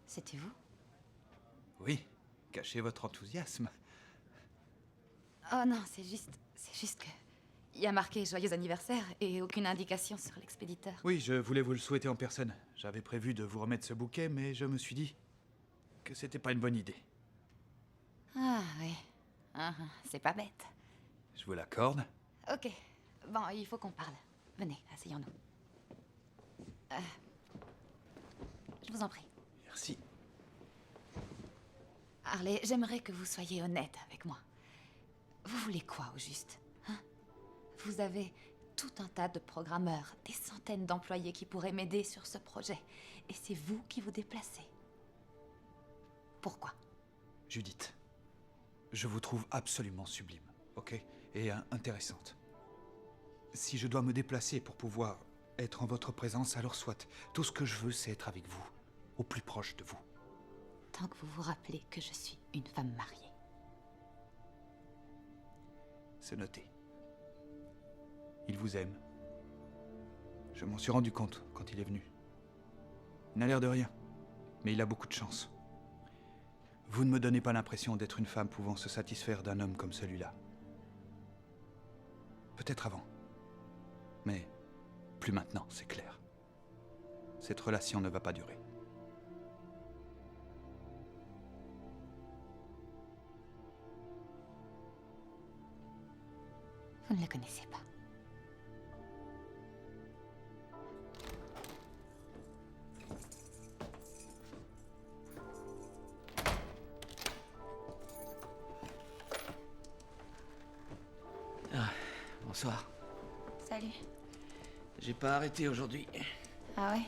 C'était vous? Oui, cachez votre enthousiasme. Oh non, c'est juste que... Il y a marqué joyeux anniversaire et aucune indication sur l'expéditeur. Oui, je voulais vous le souhaiter en personne. J'avais prévu de vous remettre ce bouquet, mais je me suis dit que c'était pas une bonne idée. Ah oui. C'est pas bête. Je vous l'accorde. Ok. Bon, il faut qu'on parle. Venez, asseyons-nous. Je vous en prie. Merci. Harley, j'aimerais que vous soyez honnête avec moi. Vous voulez quoi au juste, hein? Vous avez tout un tas de programmeurs, des centaines d'employés qui pourraient m'aider sur ce projet. Et c'est vous qui vous déplacez. Pourquoi? Judith, je vous trouve absolument sublime, ok? Et intéressante. Si je dois me déplacer pour pouvoir être en votre présence, alors soit. Tout ce que je veux, c'est être avec vous, au plus proche de vous. Tant que vous vous rappelez que je suis une femme mariée. C'est noté. Il vous aime. Je m'en suis rendu compte quand il est venu. Il n'a l'air de rien, mais il a beaucoup de chance. Vous ne me donnez pas l'impression d'être une femme pouvant se satisfaire d'un homme comme celui-là. Peut-être avant. Mais plus maintenant, c'est clair. Cette relation ne va pas durer. Vous ne le connaissez pas. Ah, bonsoir. Salut. J'ai pas arrêté aujourd'hui. Ah ouais?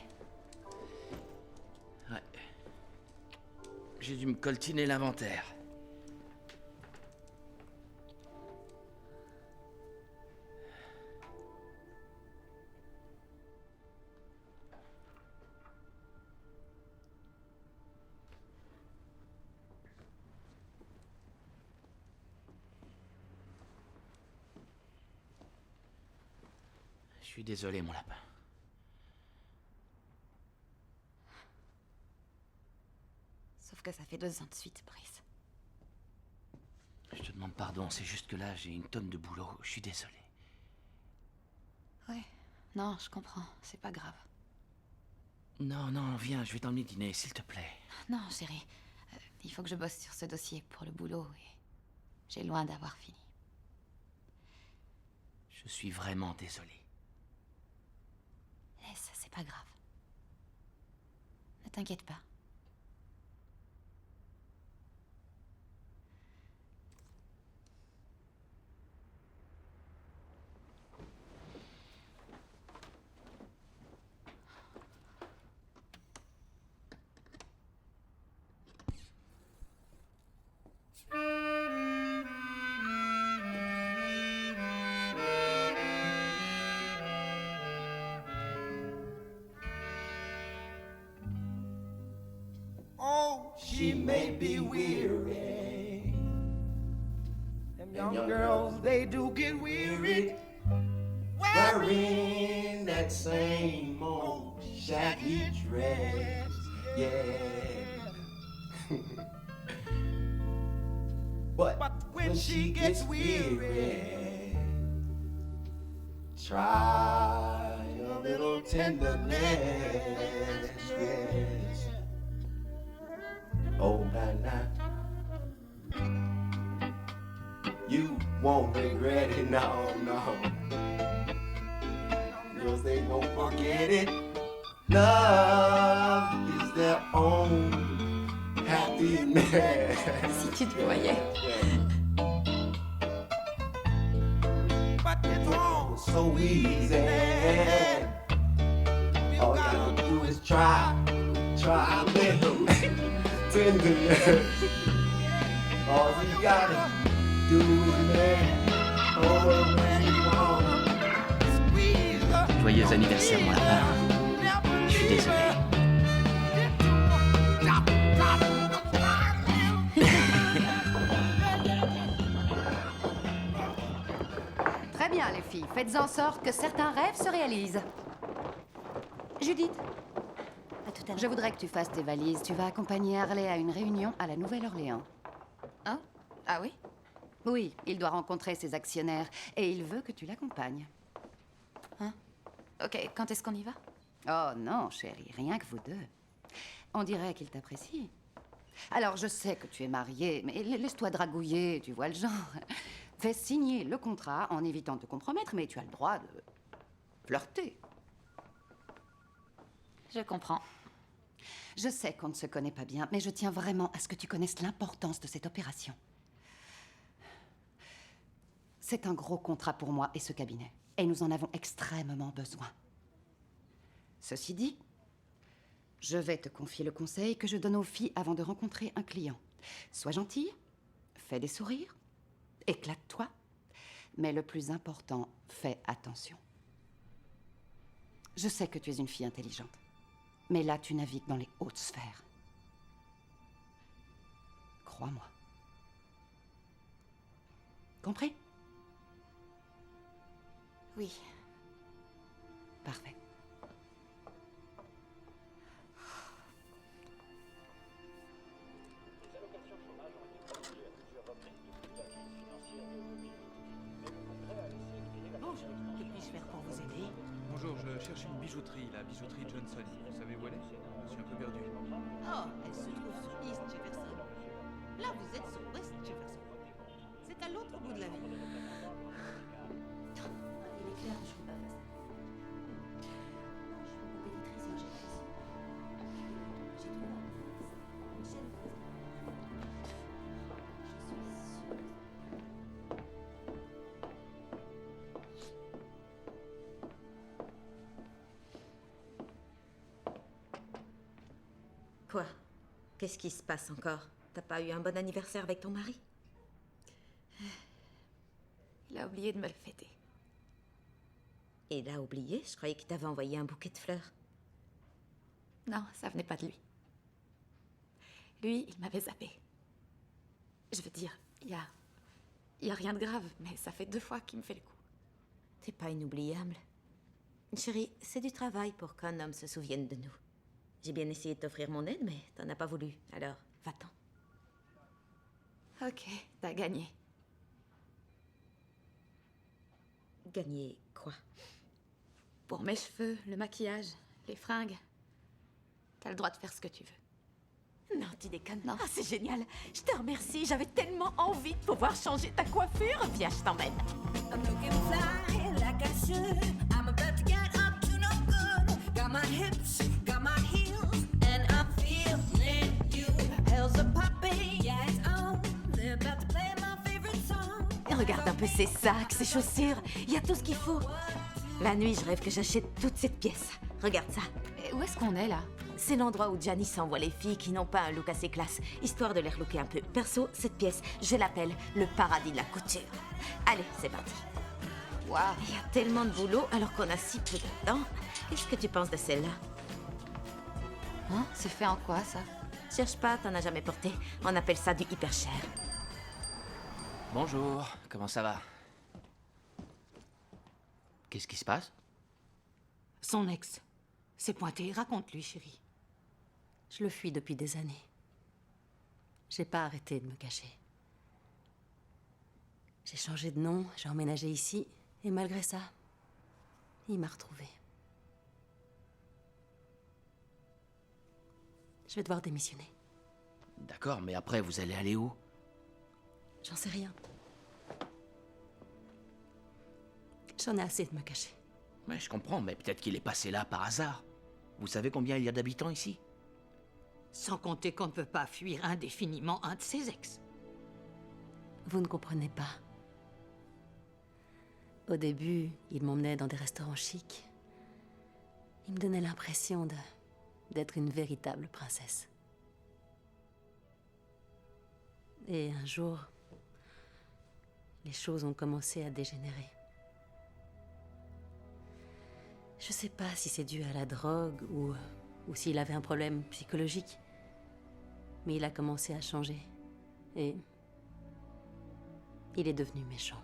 Ouais. J'ai dû me coltiner l'inventaire. Je suis désolé, mon lapin. Sauf que ça fait 2 ans de suite, Brice. Je te demande pardon, c'est juste que là, j'ai une tonne de boulot. Je suis désolé. Ouais. Non, je comprends. C'est pas grave. Non, non, viens, je vais t'emmener dîner, s'il te plaît. Non, chérie. Il faut que je bosse sur ce dossier pour le boulot et j'ai loin d'avoir fini. Je suis vraiment désolé. Laisse, c'est pas grave. Ne t'inquiète pas. She may be weary Young girls, they do get weary wearing that same old shaggy dress. Yeah. But when she gets weary, try a little tenderness. Yes. Oh, nah. You won't regret it, no, no. Girls, they won't forget it. Love is their own happiness. Si tu te voyais. But it's all so easy. All you gotta do is try a little tenderness. All you gotta do is let oh, when you want. Joyeux anniversaire, mon lapin. Je suis désolé. Très bien, les filles. Faites en sorte que certains rêves se réalisent. Judith, À tout à l'heure. je voudrais que tu fasses tes valises. Tu vas accompagner Harley à une réunion à la Nouvelle-Orléans. Hein? Ah oui? Oui, il doit rencontrer ses actionnaires et il veut que tu l'accompagnes. Hein? Ok, quand est-ce qu'on y va? Oh non, chérie, rien que vous deux. On dirait qu'il t'apprécie. Alors, je sais que tu es mariée, mais laisse-toi dragouiller, tu vois le genre. Fais signer le contrat en évitant de te compromettre, mais tu as le droit de flirter. Je comprends. Je sais qu'on ne se connaît pas bien, mais je tiens vraiment à ce que tu connaisses l'importance de cette opération. C'est un gros contrat pour moi et ce cabinet, et nous en avons extrêmement besoin. Ceci dit, je vais te confier le conseil que je donne aux filles avant de rencontrer un client. Sois gentille, fais des sourires, éclate-toi, mais le plus important, fais attention. Je sais que tu es une fille intelligente, mais là, tu navigues dans les hautes sphères. Crois-moi. Compris? Oui. Parfait. Bonjour, que puis-je faire pour vous aider? Bonjour, je cherche une bijouterie, la bijouterie Johnson. Vous savez où elle est? Je suis un peu perdu. Oh, elle se trouve sur East Jefferson. Là, vous êtes sur West Jefferson. C'est à l'autre bout de la ville. Il est clair que je peux pas faire ça. Je suis une compétitrice et j'ai réussi. J'ai trouvé une chaîne. Je suis sûre. Quoi? Qu'est-ce qui se passe encore? T'as pas eu un bon anniversaire avec ton mari? Il a oublié de me le fêter. Il a oublié? Je croyais qu'il t'avait envoyé un bouquet de fleurs. Non, ça venait pas de lui. Lui, il m'avait zappé. Je veux dire, il y a rien de grave, mais ça fait 2 fois qu'il me fait le coup. T'es pas inoubliable. Chérie, c'est du travail pour qu'un homme se souvienne de nous. J'ai bien essayé de t'offrir mon aide, mais t'en as pas voulu. Alors, va-t'en. Ok, t'as gagné. Gagner quoi? Pour mes cheveux, le maquillage, les fringues. T'as le droit de faire ce que tu veux. Non, tu déconnes. Non. Ah, c'est génial. Je te remercie. J'avais tellement envie de pouvoir changer ta coiffure. Viens, je t'emmène. I'm looking fly like I should. I'm about to get up to no good. Got my hips, got my heels, and I'm feeling you. Hell's a popping, yeah, it's on. They're about to play my favorite song. Regarde un peu ces sacs, ces chaussures. Il y a tout ce qu'il faut. La nuit, je rêve que j'achète toute cette pièce. Regarde ça. Et où est-ce qu'on est, là? C'est l'endroit où Janice envoie les filles qui n'ont pas un look assez classe, histoire de les relooker un peu. Perso, cette pièce, je l'appelle le paradis de la couture. Allez, c'est parti. Waouh. Il y a tellement de boulot alors qu'on a si peu de temps. Qu'est-ce que tu penses de celle-là? Hein? C'est fait en quoi, ça? Cherche pas, t'en as jamais porté. On appelle ça du hyper cher. Bonjour, comment ça va? Qu'est-ce qui se passe? Son ex s'est pointé. Raconte-lui, chérie. Je le fuis depuis des années. J'ai pas arrêté de me cacher. J'ai changé de nom, j'ai emménagé ici, et malgré ça, il m'a retrouvée. Je vais devoir démissionner. D'accord, mais après, vous allez aller où? J'en sais rien. J'en ai assez de me cacher. Ouais, je comprends, mais peut-être qu'il est passé là par hasard. Vous savez combien il y a d'habitants ici? Sans compter qu'on ne peut pas fuir indéfiniment un de ses ex. Vous ne comprenez pas. Au début, il m'emmenait dans des restaurants chics. Il me donnait l'impression d'être une véritable princesse. Et un jour, les choses ont commencé à dégénérer. Je sais pas si c'est dû à la drogue ou s'il avait un problème psychologique. Mais il a commencé à changer. Et il est devenu méchant.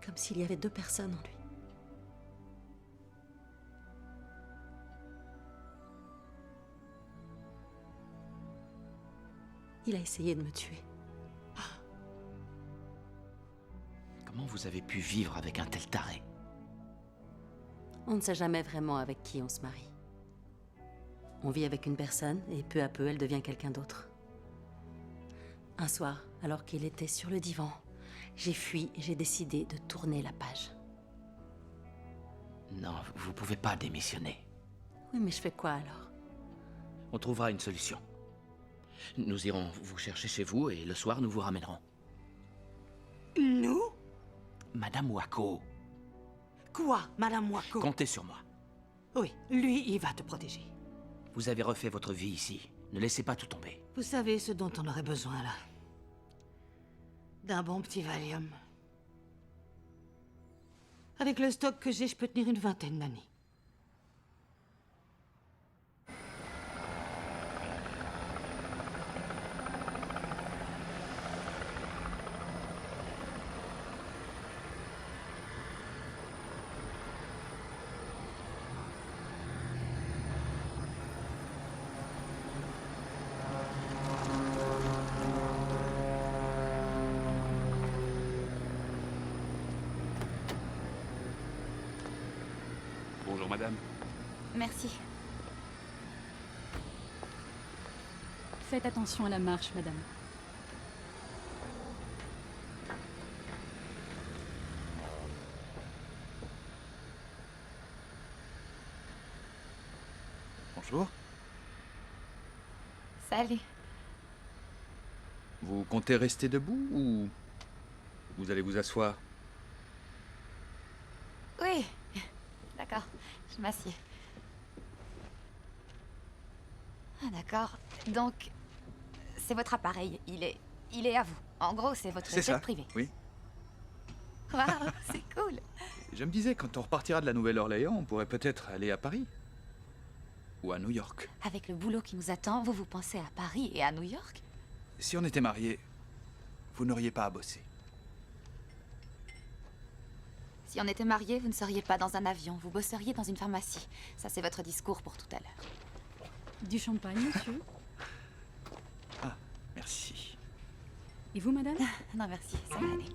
Comme s'il y avait deux personnes en lui. Il a essayé de me tuer. Comment vous avez pu vivre avec un tel taré? On ne sait jamais vraiment avec qui on se marie. On vit avec une personne et peu à peu elle devient quelqu'un d'autre. Un soir, alors qu'il était sur le divan, j'ai fui et j'ai décidé de tourner la page. Non, vous pouvez pas démissionner. Oui, mais je fais quoi alors? On trouvera une solution. Nous irons vous chercher chez vous et le soir nous vous ramènerons. Nous? Madame Wako. Quoi, Madame Wako? Comptez sur moi. Oui, lui, il va te protéger. Vous avez refait votre vie ici. Ne laissez pas tout tomber. Vous savez ce dont on aurait besoin, là? D'un bon petit Valium. Avec le stock que j'ai, je peux tenir une vingtaine d'années. Bonjour madame. Merci. Faites attention à la marche, madame. Bonjour. Salut. Vous comptez rester debout ou vous allez vous asseoir? Oui. D'accord, je m'assieds. Ah d'accord. Donc, c'est votre appareil. Il est à vous. En gros, c'est votre C'est jet ça, privé. oui. Waouh, c'est cool. Je me disais, quand on repartira de la Nouvelle-Orléans, on pourrait peut-être aller à Paris. Ou à New York. Avec le boulot qui nous attend, vous pensez à Paris et à New York? Si on était mariés, vous n'auriez pas à bosser. Si on était mariés, vous ne seriez pas dans un avion, vous bosseriez dans une pharmacie. Ça, c'est votre discours pour tout à l'heure. Du champagne, monsieur? Ah, merci. Et vous, madame? Non, merci, ça va aller.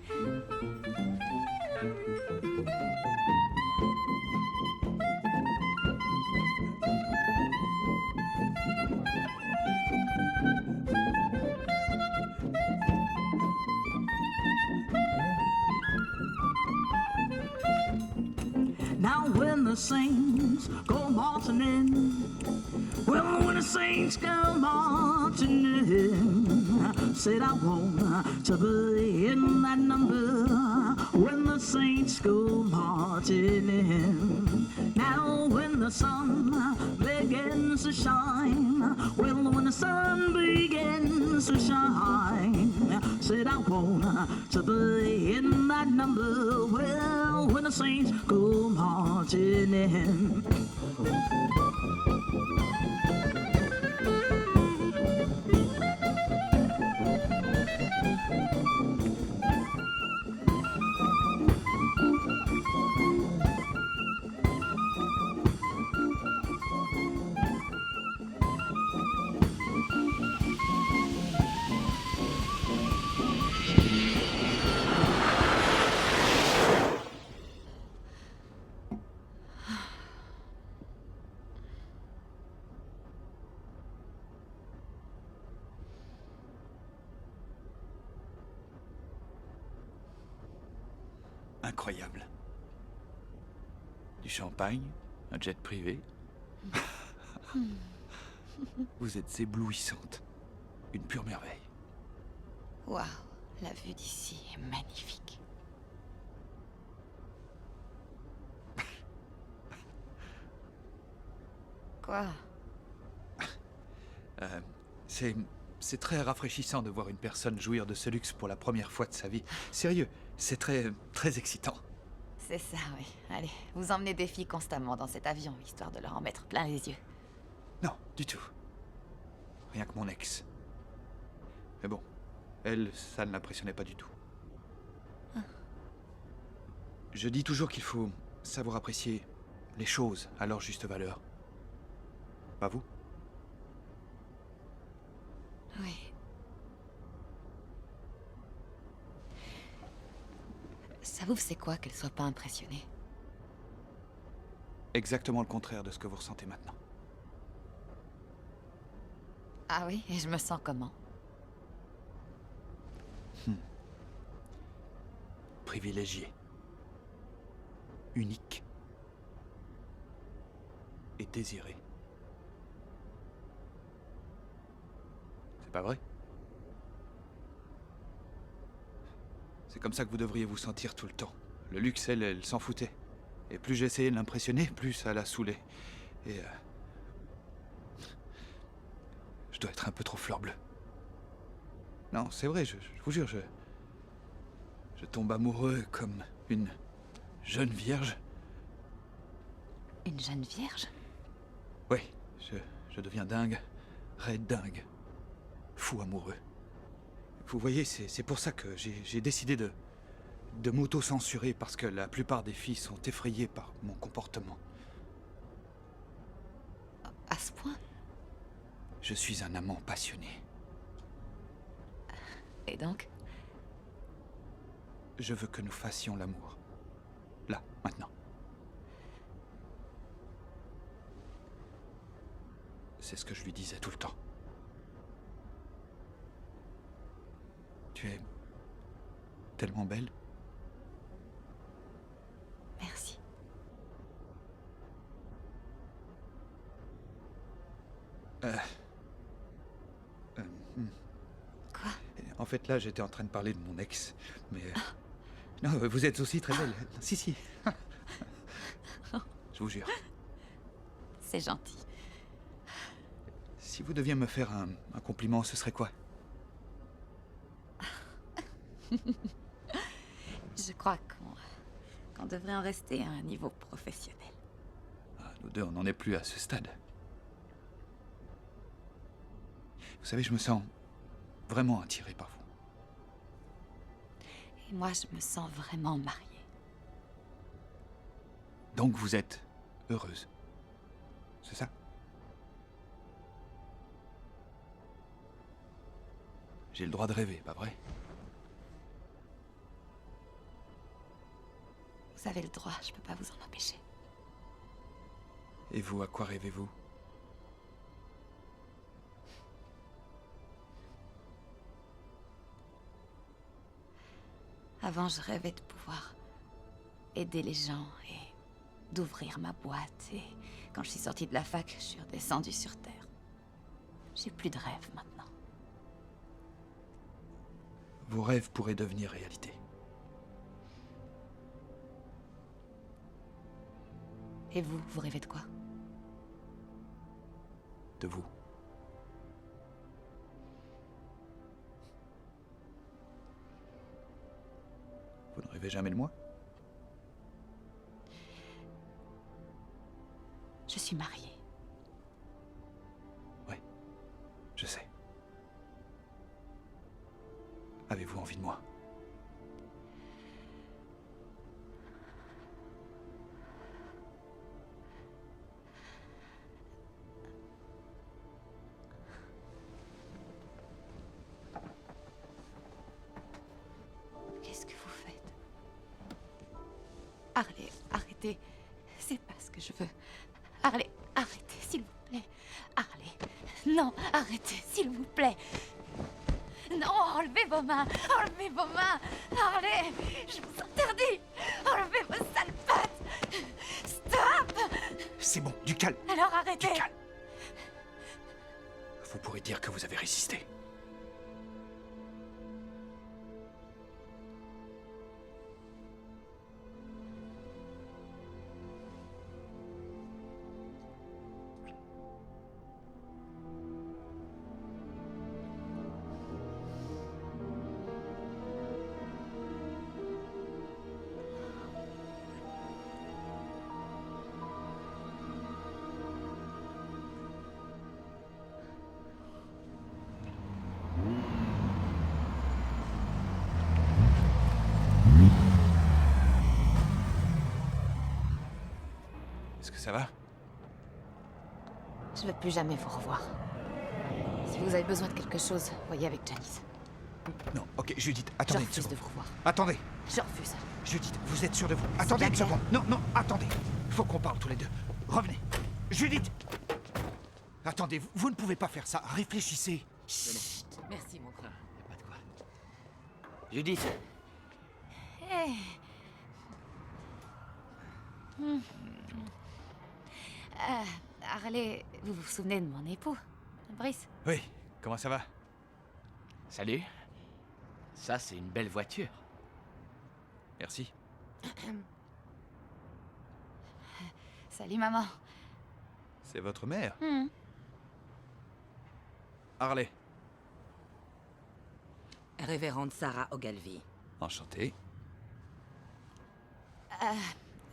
Now when the saints go marching in, well, when the saints go marching in, said I want to be in that number when the saints go marching in. Now when the sun begins to shine, well, when the sun begins to shine, said I want to be in that number, well, when the saints go marching in. incroyable. Du champagne, un jet privé. Vous êtes éblouissante. Une pure merveille. Waouh, la vue d'ici est magnifique. Quoi? C'est très rafraîchissant de voir une personne jouir de ce luxe pour la première fois de sa vie. Sérieux, c'est très excitant. C'est ça, oui. Allez, vous emmenez des filles constamment dans cet avion, histoire de leur en mettre plein les yeux. Non, du tout. Rien que mon ex. Mais bon, elle, ça ne l'impressionnait pas du tout. Je dis toujours qu'il faut savoir apprécier les choses à leur juste valeur. Pas vous? Oui. Ça vous fait quoi qu'elle soit pas impressionnée? Exactement le contraire de ce que vous ressentez maintenant. Ah oui, et je me sens comment? Privilégié. Unique. Et désiré. C'est pas vrai? C'est comme ça que vous devriez vous sentir tout le temps. Le luxe, elle s'en foutait. Et plus j'essayais de l'impressionner, plus ça la saoulait. Et... je dois être un peu trop fleur bleue. Non, c'est vrai, je vous jure, je tombe amoureux comme une jeune vierge. Une jeune vierge? Oui, je deviens dingue, raide dingue, fou amoureux. Vous voyez, c'est pour ça que j'ai décidé de m'auto-censurer, parce que la plupart des filles sont effrayées par mon comportement. À ce point? Je suis un amant passionné. Et donc? Je veux que nous fassions l'amour. Là, maintenant. C'est ce que je lui disais tout le temps. Tu es tellement belle. Merci. Quoi? En fait, là, j'étais en train de parler de mon ex, mais... Non, vous êtes aussi très belle. Si. Je vous jure. C'est gentil. Si vous deviez me faire un compliment, ce serait quoi? Je crois qu'on devrait en rester à un niveau professionnel. Nous deux, on n'en est plus à ce stade. Vous savez, je me sens vraiment attiré par vous. Et moi, je me sens vraiment mariée. Donc vous êtes heureuse. C'est ça? J'ai le droit de rêver, pas vrai? Vous avez le droit, je peux pas vous en empêcher. Et vous, à quoi rêvez-vous? Avant, je rêvais de pouvoir aider les gens et d'ouvrir ma boîte. Et quand je suis sortie de la fac, je suis redescendue sur Terre. J'ai plus de rêve maintenant. Vos rêves pourraient devenir réalité. Et vous rêvez de quoi? De vous. Vous ne rêvez jamais de moi? Je suis mariée. Oui, je sais. Avez-vous envie de moi? Qu'est-ce que vous faites? Harley, arrêtez. C'est pas ce que je veux. Harley, arrêtez, s'il vous plaît. Harley, non, arrêtez, s'il vous plaît. Non. Non, enlevez vos mains. Enlevez vos mains. Harley, je vous interdis. Enlevez vos sales pattes. Stop. C'est bon, du calme. Alors arrêtez. Du calme. Vous pourrez dire que vous avez résisté. Est-ce que ça va? Je ne veux plus jamais vous revoir. Si vous avez besoin de quelque chose, voyez avec Janice. Non, ok, Judith, attendez Je une refuse seconde. de vous revoir. Attendez. Je refuse. Judith, vous êtes sûre de vous? Attendez une seconde. Non, non, attendez. Faut qu'on parle tous les deux. Revenez. Judith! Attendez, vous ne pouvez pas faire ça. Réfléchissez. Chut, merci mon grand. Pas de quoi. Judith, Hey. Harley, vous vous souvenez de mon époux, Brice? Oui, comment ça va? salut. Ça, c'est une belle voiture. Merci. Salut, maman. C'est votre mère? Hmm. Harley. Révérende Sarah Ogilvy. Enchanté.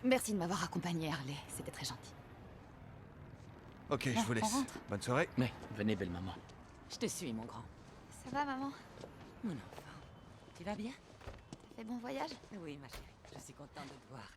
Merci de m'avoir accompagnée, Harley. C'était très gentil. Ok, Bon, je vous on laisse. rentre. Bonne soirée. Mais, venez, belle maman. Je te suis, mon grand. Ça va, maman? Mon enfant. Tu vas bien? T'as fait bon voyage? Oui, ma chérie. Je suis contente de te voir.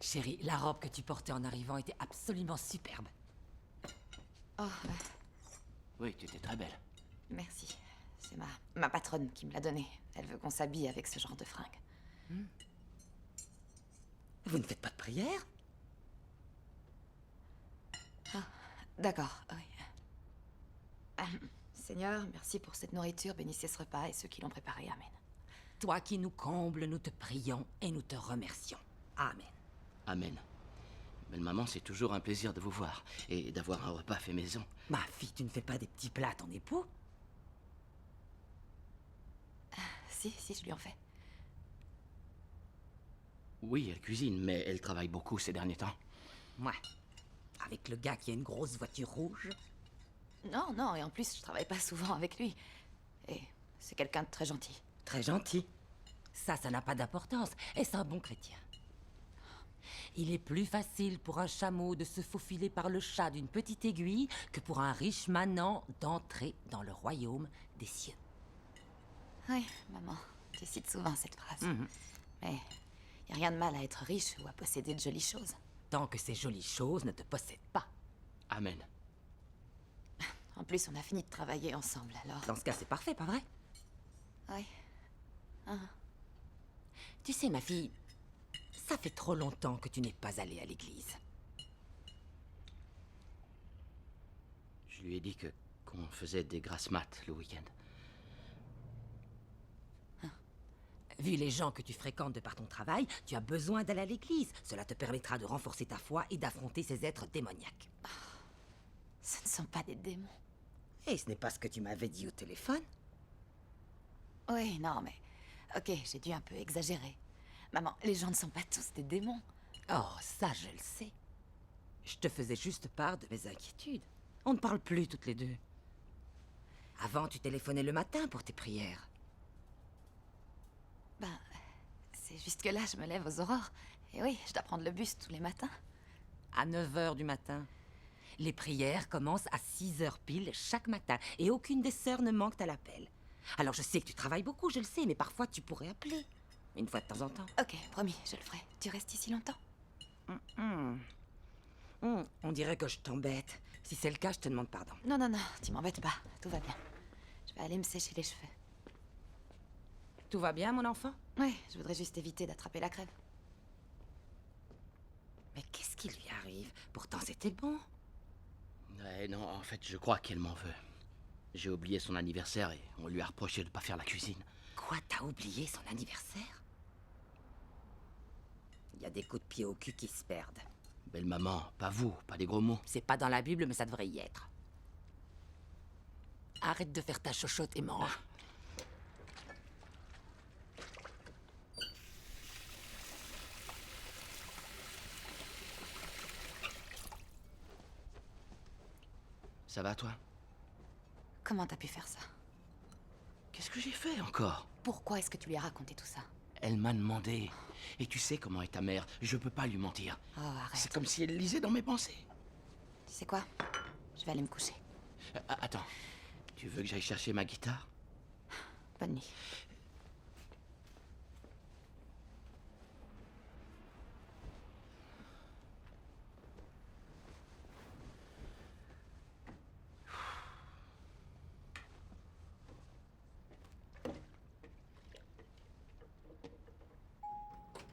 Chérie, la robe que tu portais en arrivant était absolument superbe. Oh, Oui, tu étais très belle. merci. C'est ma patronne qui me l'a donnée. Elle veut qu'on s'habille avec ce genre de fringues. Vous ne faites pas de prière? Ah, d'accord, oui. Seigneur, merci pour cette nourriture, bénissez ce repas et ceux qui l'ont préparé. Amen. Toi qui nous combles, nous te prions et nous te remercions. Amen. Amen. Belle maman, c'est toujours un plaisir de vous voir et d'avoir un repas fait maison. Ma fille, tu ne fais pas des petits plats à ton époux? Si, je lui en fais. Oui, elle cuisine, mais elle travaille beaucoup ces derniers temps. Ouais. Avec le gars qui a une grosse voiture rouge? Non, et en plus, je travaille pas souvent avec lui. Et c'est quelqu'un de très gentil. Très gentil. Ça n'a pas d'importance. Est-ce un bon chrétien? Il est plus facile pour un chameau de se faufiler par le chat d'une petite aiguille que pour un riche manant d'entrer dans le royaume des cieux. Oui, maman, tu cites souvent cette phrase. Mhm. Mais y a rien de mal à être riche ou à posséder de jolies choses. Tant que ces jolies choses ne te possèdent pas. Amen. En plus, on a fini de travailler ensemble, alors... Dans ce cas, c'est parfait, pas vrai? Oui. Ah. Tu sais, ma fille, ça fait trop longtemps que tu n'es pas allée à l'église. Je lui ai dit qu'on faisait des grasses mat le week-end. Vu les gens que tu fréquentes de par ton travail, tu as besoin d'aller à l'église. Cela te permettra de renforcer ta foi et d'affronter ces êtres démoniaques. Ce ne sont pas des démons. Et ce n'est pas ce que tu m'avais dit au téléphone? Oui, non, mais... Ok, j'ai dû un peu exagérer. Maman, les gens ne sont pas tous des démons. Oh, ça, je le sais. Je te faisais juste part de mes inquiétudes. On ne parle plus toutes les deux. Avant, tu téléphonais le matin pour tes prières. Ben, c'est juste que là, je me lève aux aurores. Et oui, je dois prendre le bus tous les matins. À 9h du matin. Les prières commencent à 6h pile chaque matin. Et aucune des sœurs ne manque à l'appel. Alors je sais que tu travailles beaucoup, je le sais, mais parfois tu pourrais appeler. Une fois de temps en temps. Ok, promis, je le ferai. Tu restes ici longtemps? On dirait que je t'embête. Si c'est le cas, je te demande pardon. Non, non, non, tu m'embêtes pas. Tout va bien. Je vais aller me sécher les cheveux. Tout va bien, mon enfant? Oui, je voudrais juste éviter d'attraper la crève. Mais qu'est-ce qui lui arrive? Pourtant, c'était bon. Ouais, non, en fait, je crois qu'elle m'en veut. J'ai oublié son anniversaire et on lui a reproché de pas faire la cuisine. Quoi, t'as oublié son anniversaire? Il y a des coups de pied au cul qui se perdent. Belle maman, pas vous, pas des gros mots. C'est pas dans la Bible, mais ça devrait y être. Arrête de faire ta chochotte et mange. Ça va, toi? Comment t'as pu faire ça? Qu'est-ce que j'ai fait encore? Pourquoi est-ce que tu lui as raconté tout ça? Elle m'a demandé. Et tu sais comment est ta mère, je peux pas lui mentir. Oh, arrête. C'est comme si elle lisait dans mes pensées. Tu sais quoi? Je vais aller me coucher. Attends, tu veux que j'aille chercher ma guitare? Bonne nuit.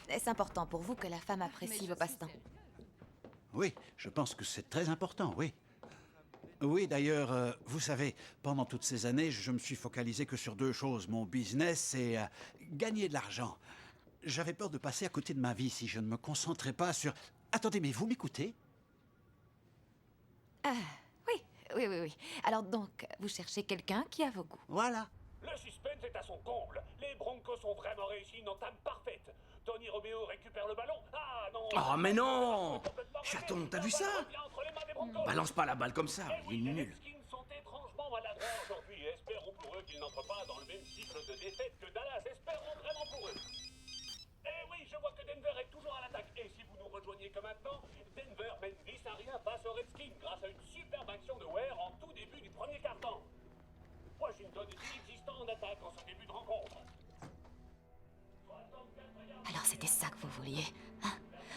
Est-ce important pour vous que la femme apprécie vos passe-temps? Oui, je pense que c'est très important, oui. Oui, d'ailleurs, vous savez, pendant toutes ces années, je me suis focalisé que sur deux choses, mon business et gagner de l'argent. J'avais peur de passer à côté de ma vie si je ne me concentrais pas sur... Attendez, mais vous m'écoutez? Ah, oui. Alors donc, vous cherchez quelqu'un qui a vos goûts. Voilà. Le suspense est à son comble. Les Broncos ont vraiment réussi une entame parfaite. Tony Romeo récupère le ballon. Ah non! Oh mais non! Chaton, t'as vu ça? Balance pas la balle comme ça, il est nul. Les Redskins sont étrangement maladroits aujourd'hui. Espérons pour eux qu'ils n'entrent pas dans le même cycle de défaite que Dallas. Espérons vraiment pour eux. Eh oui, je vois que Denver est toujours à l'attaque. Et si vous nous rejoignez que maintenant, Denver mène 10-1 face aux Redskins grâce à une superbe action de Ware en tout début du premier quart-temps. Washington est inexistant en attaque en ce début de rencontre. Alors c'était ça que vous vouliez, hein?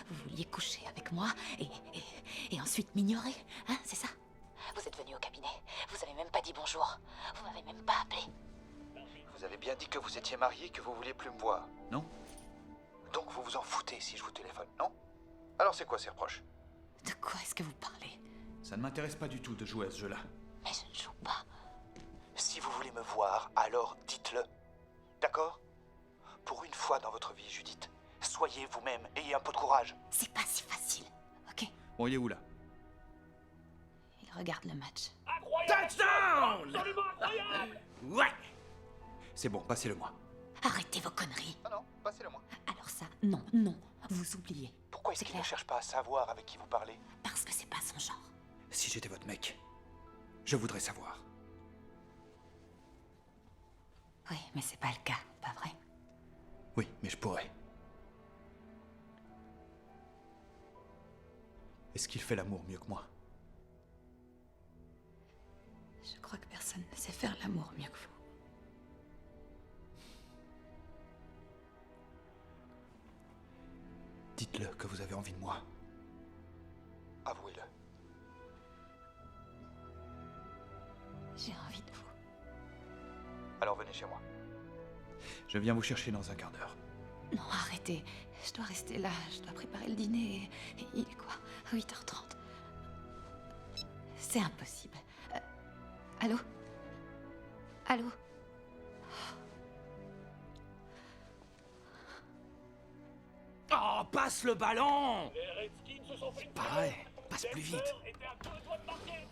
Vous vouliez coucher avec moi et ensuite m'ignorer, hein? C'est ça? Vous êtes venu au cabinet, vous avez même pas dit bonjour, vous m'avez même pas appelé. Vous avez bien dit que vous étiez marié et que vous vouliez plus me voir, non? Donc vous vous en foutez si je vous téléphone, non? Alors c'est quoi ces reproches? De quoi est-ce que vous parlez? Ça ne m'intéresse pas du tout de jouer à ce jeu-là. Mais je ne joue pas. Si vous voulez me voir, alors dites-le. D'accord? Pour une fois dans votre vie, Judith, soyez vous-même, ayez un peu de courage. C'est pas si facile, ok? Bon, il est où là? Il regarde le match. Touchdown! Absolument incroyable! Ouais! C'est bon, passez-le-moi. Arrêtez vos conneries. Ah non, passez-le-moi. Alors ça, non, vous oubliez. Pourquoi est-ce qu'il ne cherche pas à savoir avec qui vous parlez? Parce que c'est pas son genre. Si j'étais votre mec, je voudrais savoir. Oui, mais c'est pas le cas, pas vrai? Oui, mais je pourrais. Est-ce qu'il fait l'amour mieux que moi? Je crois que personne ne sait faire l'amour mieux que vous. Dites-le que vous avez envie de moi. Avouez-le. J'ai envie de vous. Alors venez chez moi. Je viens vous chercher dans un quart d'heure. Non, arrêtez. Je dois rester là. Je dois préparer le dîner. Et il est quoi? 8h30. C'est impossible. Allô? Allô? Oh, passe le ballon! Les Redskins se sont fait une Pareil, passe plus vite. était à 2 doigts de marquer.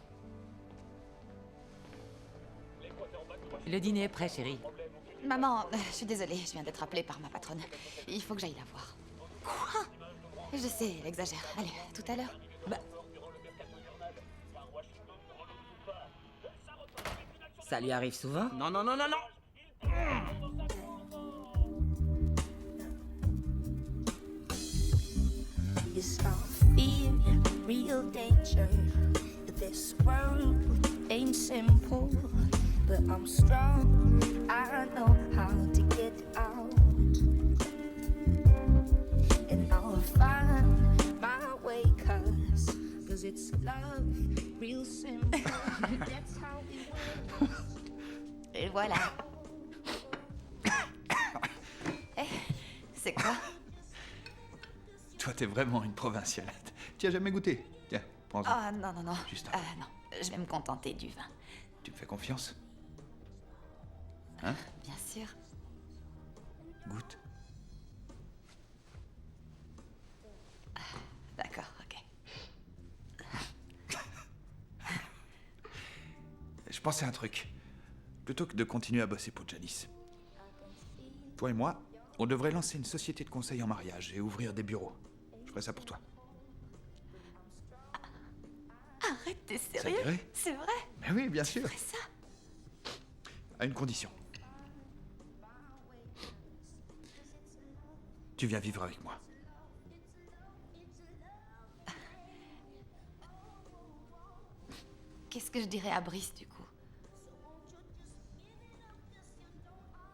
Le dîner est prêt, chérie. Problème auquel Maman, je suis désolée, je viens d'être appelée par ma patronne. Il faut que j'aille la voir. Quoi? Je sais, elle exagère. Allez, tout à l'heure. Ça lui arrive souvent? Non, non, non, non, non! Yes, I feel real danger. This world ain't simple, but I'm strong. I know how to get out, and I'll find my way, cause it's love, real simple. That's how it works. Et voilà. Eh, c'est quoi? Toi, t'es vraiment une provinciale. Tu as jamais goûté? Tiens, prends-en. Ah non, non, non. Juste Non, je vais me contenter du vin. Tu me fais confiance? Hein? Bien sûr. Goûte. D'accord, ok. Je pensais à un truc. Plutôt que de continuer à bosser pour Janice, toi et moi, on devrait lancer une société de conseil en mariage et ouvrir des bureaux. Je ferais ça pour toi. Arrête, t'es sérieux? dirait? C'est vrai? Mais oui, bien sûr. Tu ferais ça? À une condition. Tu viens vivre avec moi. Qu'est-ce que je dirais à Brice, du coup?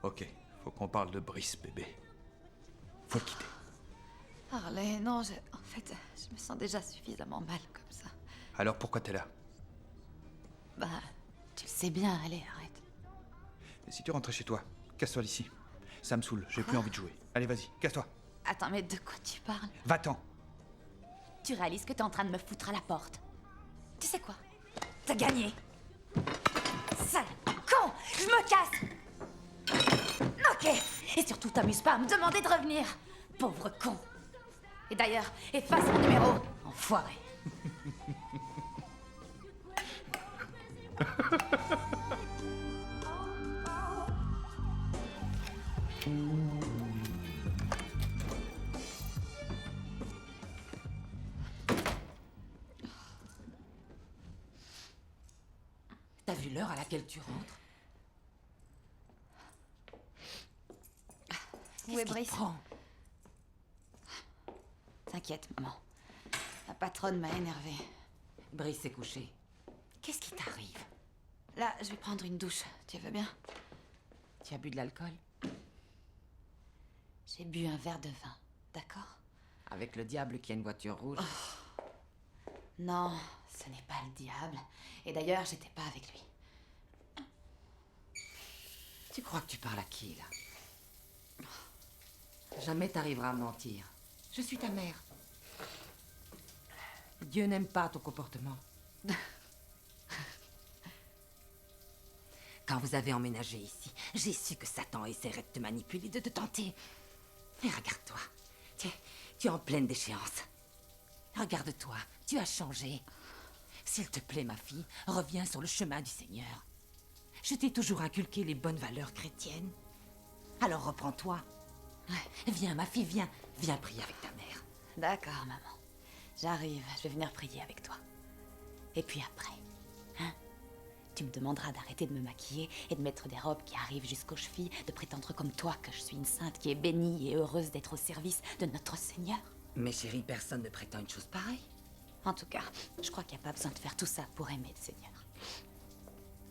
Ok, faut qu'on parle de Brice, bébé. Faut le quitter. Harley, non, en fait, je me sens déjà suffisamment mal comme ça. Alors pourquoi t'es là? Bah, tu le sais bien, allez, arrête. Et si tu rentrais chez toi, casse-toi d'ici. Ça me saoule, j'ai plus envie de jouer. Allez, vas-y, casse-toi. Attends, mais de quoi tu parles? Va-t'en. Tu réalises que t'es en train de me foutre à la porte. Tu sais quoi? T'as gagné. Sale con! Je me casse! Ok! Et surtout, t'amuses pas à me demander de revenir! Pauvre con! Et d'ailleurs, efface mon numéro, enfoiré! T'as vu l'heure à laquelle tu rentres? Où est Brice? Prends. T'inquiète, maman. La patronne m'a énervée. Brice s'est couché. Qu'est-ce qui t'arrive? Là, je vais prendre une douche. Tu veux bien? Tu as bu de l'alcool? J'ai bu un verre de vin, d'accord? Avec le diable qui a une voiture rouge? Non, ce n'est pas le diable. Et d'ailleurs, j'étais pas avec lui. Tu crois que tu parles à qui, là? Jamais t'arriveras à mentir. Je suis ta mère. Dieu n'aime pas ton comportement. Quand vous avez emménagé ici, j'ai su que Satan essaierait de te manipuler, de te tenter. Mais regarde-toi. Tu es en pleine déchéance. Regarde-toi, tu as changé. S'il te plaît, ma fille, reviens sur le chemin du Seigneur. Je t'ai toujours inculqué les bonnes valeurs chrétiennes. Alors reprends-toi. Viens, ma fille, viens. Viens prier avec ta mère. D'accord, maman. J'arrive, je vais venir prier avec toi. Et puis après, hein? Tu me demanderas d'arrêter de me maquiller et de mettre des robes qui arrivent jusqu'aux chevilles, de prétendre comme toi que je suis une sainte qui est bénie et heureuse d'être au service de notre Seigneur. Mais chérie, personne ne prétend une chose pareille. En tout cas, je crois qu'il n'y a pas besoin de faire tout ça pour aimer le Seigneur.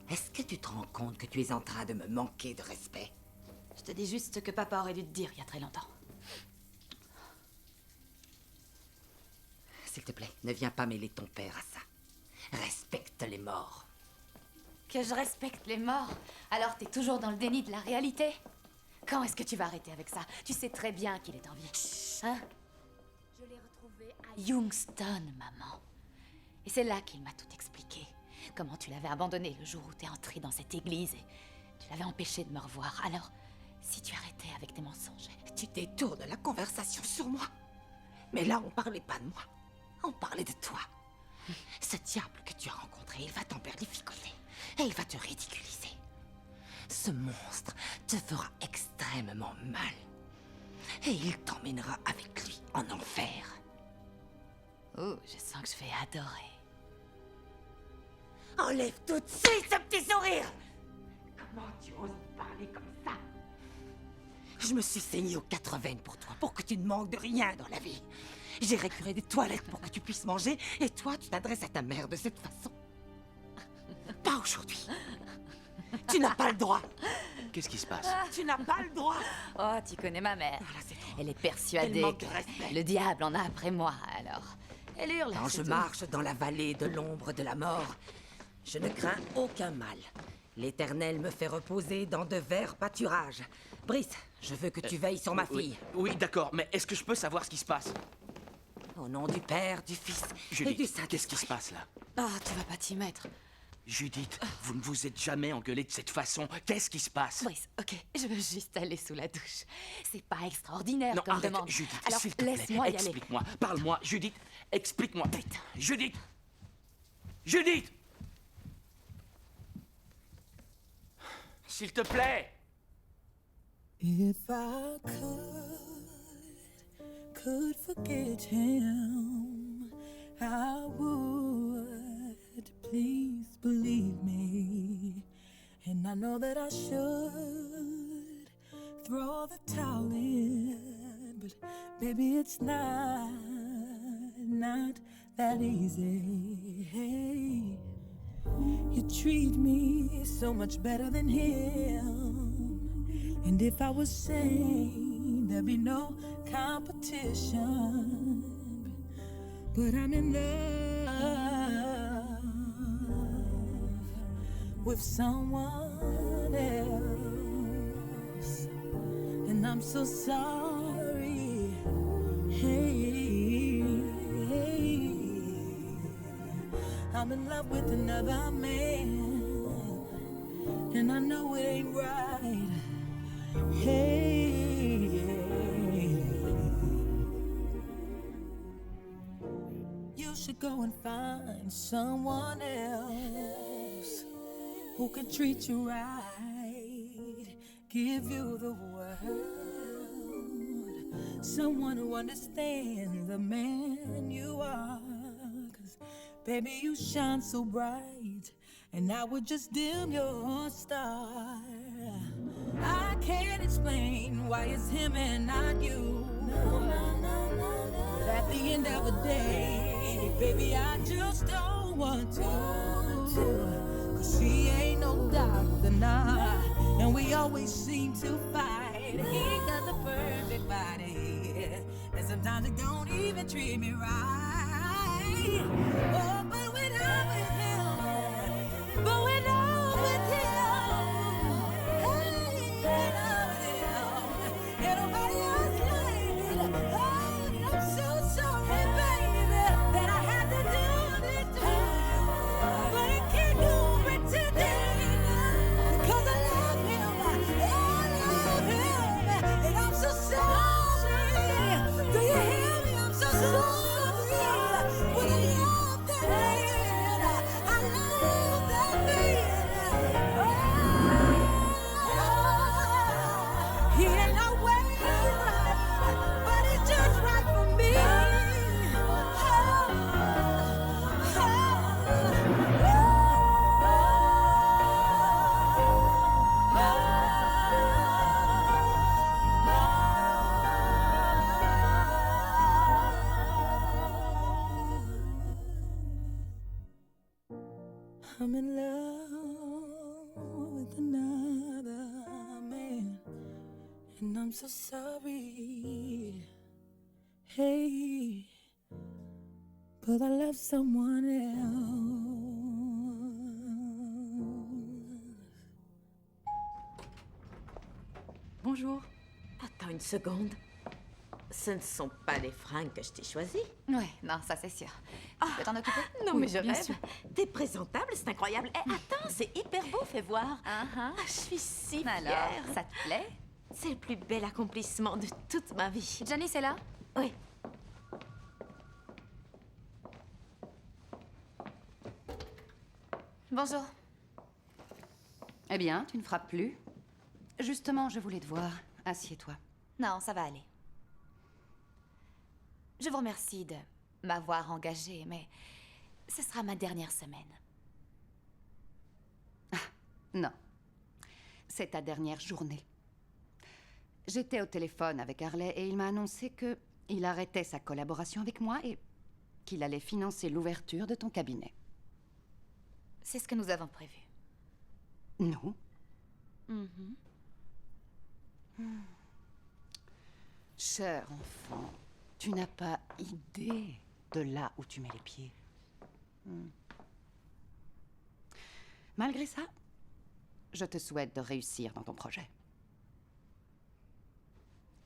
Est-ce que tu te rends compte que tu es en train de me manquer de respect? Je te dis juste ce que papa aurait dû te dire il y a très longtemps. S'il te plaît, ne viens pas mêler ton père à ça. Respecte les morts. Que je respecte les morts? Alors t'es toujours dans le déni de la réalité? Quand est-ce que tu vas arrêter avec ça? Tu sais très bien qu'il est en vie. Hein? Je l'ai retrouvé à Youngstown, maman. Et c'est là qu'il m'a tout expliqué. Comment tu l'avais abandonné le jour où t'es entrée dans cette église et tu l'avais empêché de me revoir. Alors, si tu arrêtais avec tes mensonges... Tu détournes la conversation sur moi. Mais là, on parlait pas de moi. On parlait de toi. Ce diable que tu as rencontré, il va t'emperlificoter. Et il va te ridiculiser. ce monstre te fera extrêmement mal. Et il t'emmènera avec lui en enfer. Oh, je sens que je vais adorer. Enlève tout de suite ce petit sourire! Comment tu oses parler comme ça? Je me suis saignée aux 4 veines pour toi, pour que tu ne manques de rien dans la vie. J'ai récuré des toilettes pour que tu puisses manger, et toi, tu t'adresses à ta mère de cette façon. Pas aujourd'hui. Tu n'as pas le droit. Qu'est-ce qui se passe? Tu n'as pas le droit. Oh, tu connais ma mère. Elle est persuadée Elle manque de que respect. le diable en a après moi, alors. Elle hurle. Quand c'est je tout. marche dans la vallée de l'ombre de la mort, je ne crains aucun mal. L'Éternel me fait reposer dans de verts pâturages. Brice, je veux que tu veilles sur ma fille. Oui, d'accord, mais est-ce que je peux savoir ce qui se passe? Au nom du Père, du Fils et du Judith, Saint-Esprit. qu'est-ce qui se passe là? Ah, tu vas pas t'y mettre. Judith, vous ne vous êtes jamais engueulée de cette façon. Qu'est-ce qui se passe? Brice, ok, je veux juste aller sous la douche. C'est pas extraordinaire Non, comme arrête, demande. Judith, Alors, s'il te plaît, laisse-moi y aller. explique-moi. Parle-moi, Judith, explique-moi. Putain. Judith! Judith! S'il te plaît! If I could forget him, I would. Please believe me. And I know that I should throw the towel in, but baby, it's not that easy. Hey, you treat me so much better than him. And if I was sane, there'd be no competition. But I'm in love with someone else, and I'm so sorry. Hey, I'm in love with another man, and I know it ain't right. Hey, you should go and find someone else who can treat you right, give you the world, someone who understands the man you are. 'Cause baby, you shine so bright, and I would just dim your star. I can't explain why it's him and not you. But at the end of the day, baby, I just don't want to. 'Cause she ain't no doctor now, and we always seem to fight. He got the perfect body, and sometimes it don't even treat me right. Oh, but when I'm with him, but when I'm with him, I'm in love with another man, and I'm so sorry. Hey, but I love someone else. Bonjour. Attends une seconde. Ce ne sont pas les fringues que je t'ai choisies. Ouais, non, ça c'est sûr. Tu peux t'en occuper? Non, Oui, mais je bien rêve. sûr. T'es présentable, c'est incroyable. Eh, attends, c'est hyper beau, fais voir. Je suis si fière. Alors, ça te plaît? C'est le plus bel accomplissement de toute ma vie. Johnny, c'est là? Oui. Bonjour. Eh bien, tu ne frappes plus. Justement, je voulais te voir. Assieds-toi. Non, ça va aller. Je vous remercie de m'avoir engagée, mais ce sera ma dernière semaine. Non. C'est ta dernière journée. J'étais au téléphone avec Harley et il m'a annoncé que il arrêtait sa collaboration avec moi et qu'il allait financer l'ouverture de ton cabinet. C'est ce que nous avons prévu. Nous? Cher enfant, tu n'as pas idée de là où tu mets les pieds. Malgré ça, je te souhaite de réussir dans ton projet.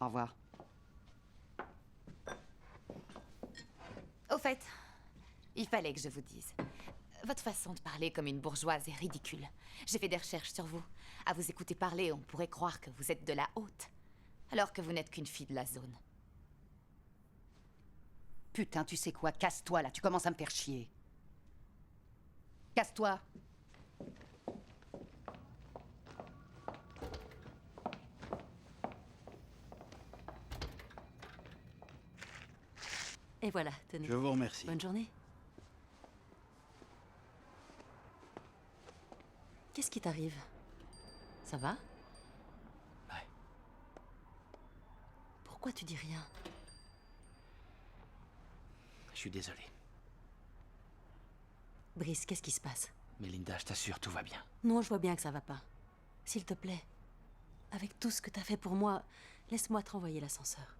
Au revoir. Au fait, il fallait que je vous dise. Votre façon de parler comme une bourgeoise est ridicule. J'ai fait des recherches sur vous. À vous écouter parler, on pourrait croire que vous êtes de la haute, alors que vous n'êtes qu'une fille de la zone. Putain, tu sais quoi? Casse-toi là, tu commences à me faire chier. Casse-toi. Et voilà, tenez. Je vous remercie. Bonne journée. Qu'est-ce qui t'arrive? Ça va? Ouais. Pourquoi tu dis rien? Je suis désolé. Brice, qu'est-ce qui se passe? Melinda, je t'assure, tout va bien. Non, je vois bien que ça va pas. S'il te plaît, avec tout ce que t'as fait pour moi, laisse-moi te renvoyer l'ascenseur.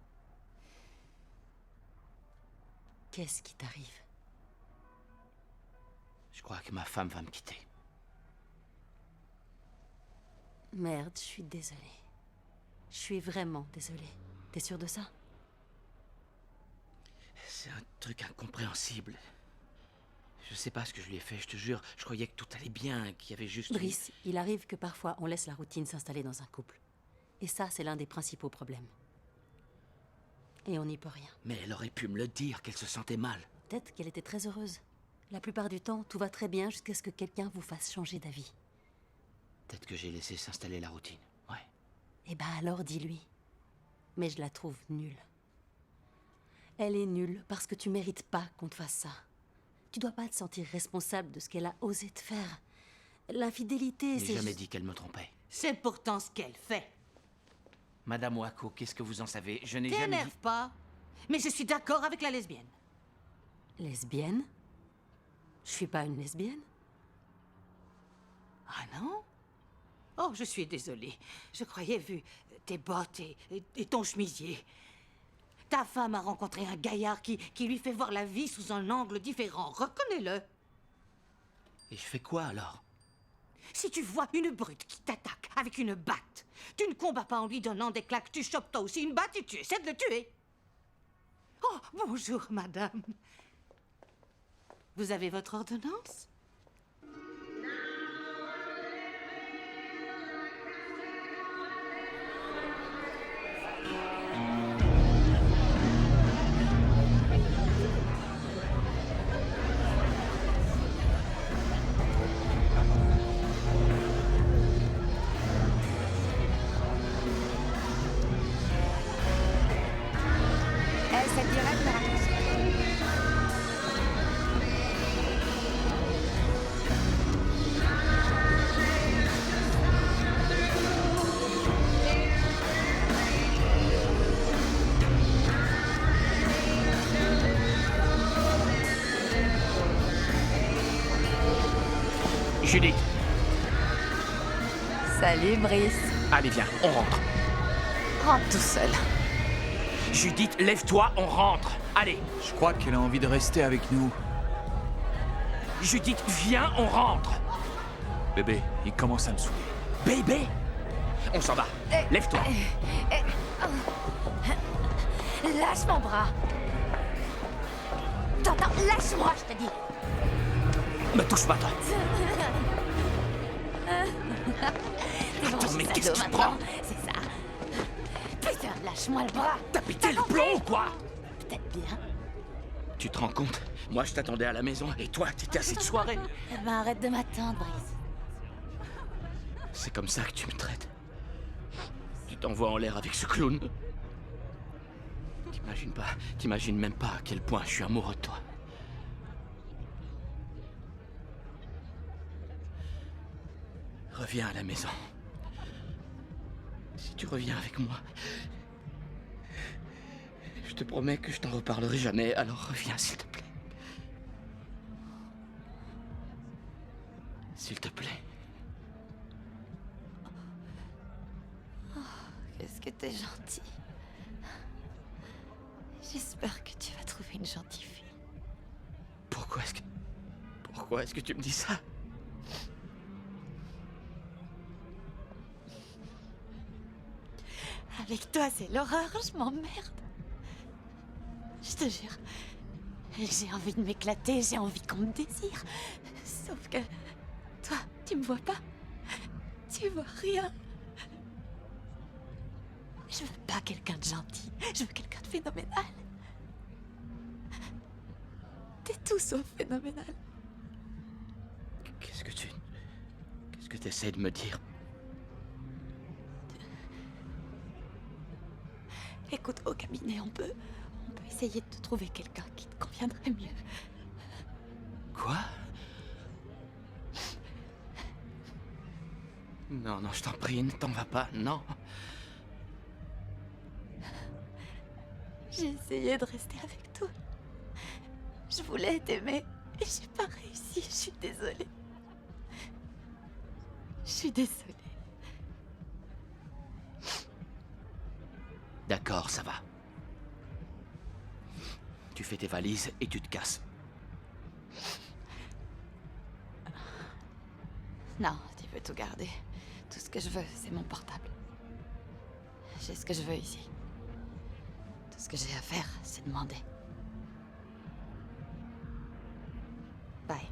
Qu'est-ce qui t'arrive? Je crois que ma femme va me quitter. Merde, je suis désolée. Je suis vraiment désolée. T'es sûr de ça? C'est un truc incompréhensible. Je sais pas ce que je lui ai fait, je te jure. Je croyais que tout allait bien, qu'il y avait juste... Brice, il arrive que parfois on laisse la routine s'installer dans un couple. Et ça, c'est l'un des principaux problèmes. Et on n'y peut rien. Mais elle aurait pu me le dire, qu'elle se sentait mal. Peut-être qu'elle était très heureuse. La plupart du temps, tout va très bien jusqu'à ce que quelqu'un vous fasse changer d'avis. Peut-être que j'ai laissé s'installer la routine, ouais. Eh ben alors, dis-lui. Mais je la trouve nulle. Elle est nulle parce que tu mérites pas qu'on te fasse ça. Tu dois pas te sentir responsable de ce qu'elle a osé te faire. L'infidélité, Je c'est... n'ai jamais dit qu'elle me trompait. C'est pourtant ce qu'elle fait. Madame Wako, qu'est-ce que vous en savez? Je n'ai jamais dit... T'énerve pas. Mais je suis d'accord avec la lesbienne. Lesbienne? Je suis pas une lesbienne? Ah non? Oh, je suis désolée. Je croyais vu tes bottes et ton chemisier. Ta femme a rencontré un gaillard qui lui fait voir la vie sous un angle différent. Reconnais-le. Et je fais quoi alors? Si tu vois une brute qui t'attaque avec une batte, tu ne combats pas en lui donnant des claques, tu chopes toi aussi une batte et tu essaies de le tuer. Oh, bonjour, madame. Vous avez votre ordonnance? C'est direct par Judith! Salut, Brice. Allez, viens, on rentre. Rentre tout seul. Judith, lève-toi, on rentre. Allez. Je crois qu'elle a envie de rester avec nous. Judith, viens, on rentre. Bébé, il commence à me saouler. Bébé? On s'en va. Lève-toi. Lâche mon bras. T'entends? Lâche-moi, je te dis. Me touche pas, toi. T'es bon, Attends, mais salaud, qu'est-ce qui te maintenant. prend? C'est ça. Putain, lâche-moi le bras. T'as pété le plomb ou quoi? Peut-être bien. Tu te rends compte? Moi, je t'attendais à la maison et toi, t'étais à cette soirée. Eh ben, arrête de m'attendre, Brice. C'est comme ça que tu me traites. Tu t'envoies en l'air avec ce clown. T'imagines même pas à quel point je suis amoureux de toi. Reviens à la maison. Si tu reviens avec moi, je te promets que je t'en reparlerai jamais, alors reviens s'il te plaît. S'il te plaît. Oh, qu'est-ce que t'es gentil. J'espère que tu vas trouver une gentille fille. Pourquoi est-ce que tu me dis ça? Avec toi, c'est l'horreur, je m'emmerde. Je te jure, j'ai envie de m'éclater, j'ai envie qu'on me désire. Sauf que toi, tu me vois pas. Tu vois rien. Je veux pas quelqu'un de gentil, je veux quelqu'un de phénoménal. T'es tout sauf phénoménal. Qu'est-ce que tu essaies de me dire? Écoute, au cabinet, on peut essayer de te trouver quelqu'un qui te conviendrait mieux. Quoi? Non, je t'en prie, ne t'en vas pas, non. J'ai essayé de rester avec toi. Je voulais t'aimer et j'ai pas réussi, je suis désolée. Je suis désolée. D'accord, ça va. Tu fais tes valises et tu te casses. Non, tu peux tout garder. Tout ce que je veux, c'est mon portable. J'ai ce que je veux ici. Tout ce que j'ai à faire, c'est demander. Bye.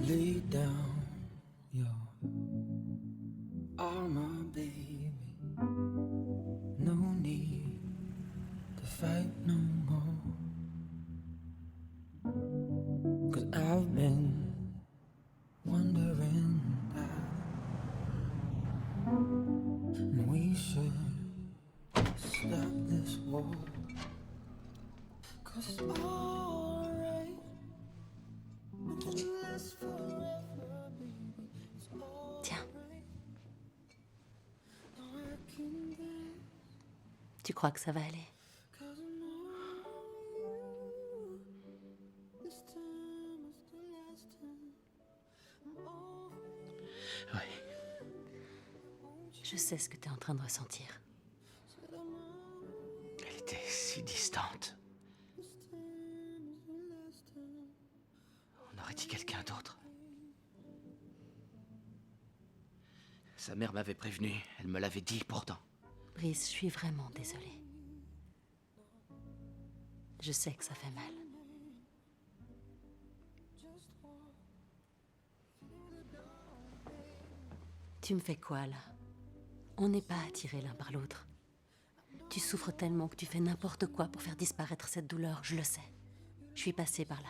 Lay down your armor, baby. No need to fight no more. 'Cause I've been wondering and we should stop this war. 'Cause it's alright. Tiens. Tu crois que ça va aller? Oui. Je sais ce que tu es en train de ressentir. Elle était si distante. On aurait dit quelqu'un d'autre. Sa mère m'avait prévenu, elle me l'avait dit pourtant. Brice, je suis vraiment désolée. Je sais que ça fait mal. Tu me fais quoi, là? On n'est pas attirés l'un par l'autre. Tu souffres tellement que tu fais n'importe quoi pour faire disparaître cette douleur, je le sais. Je suis passée par là.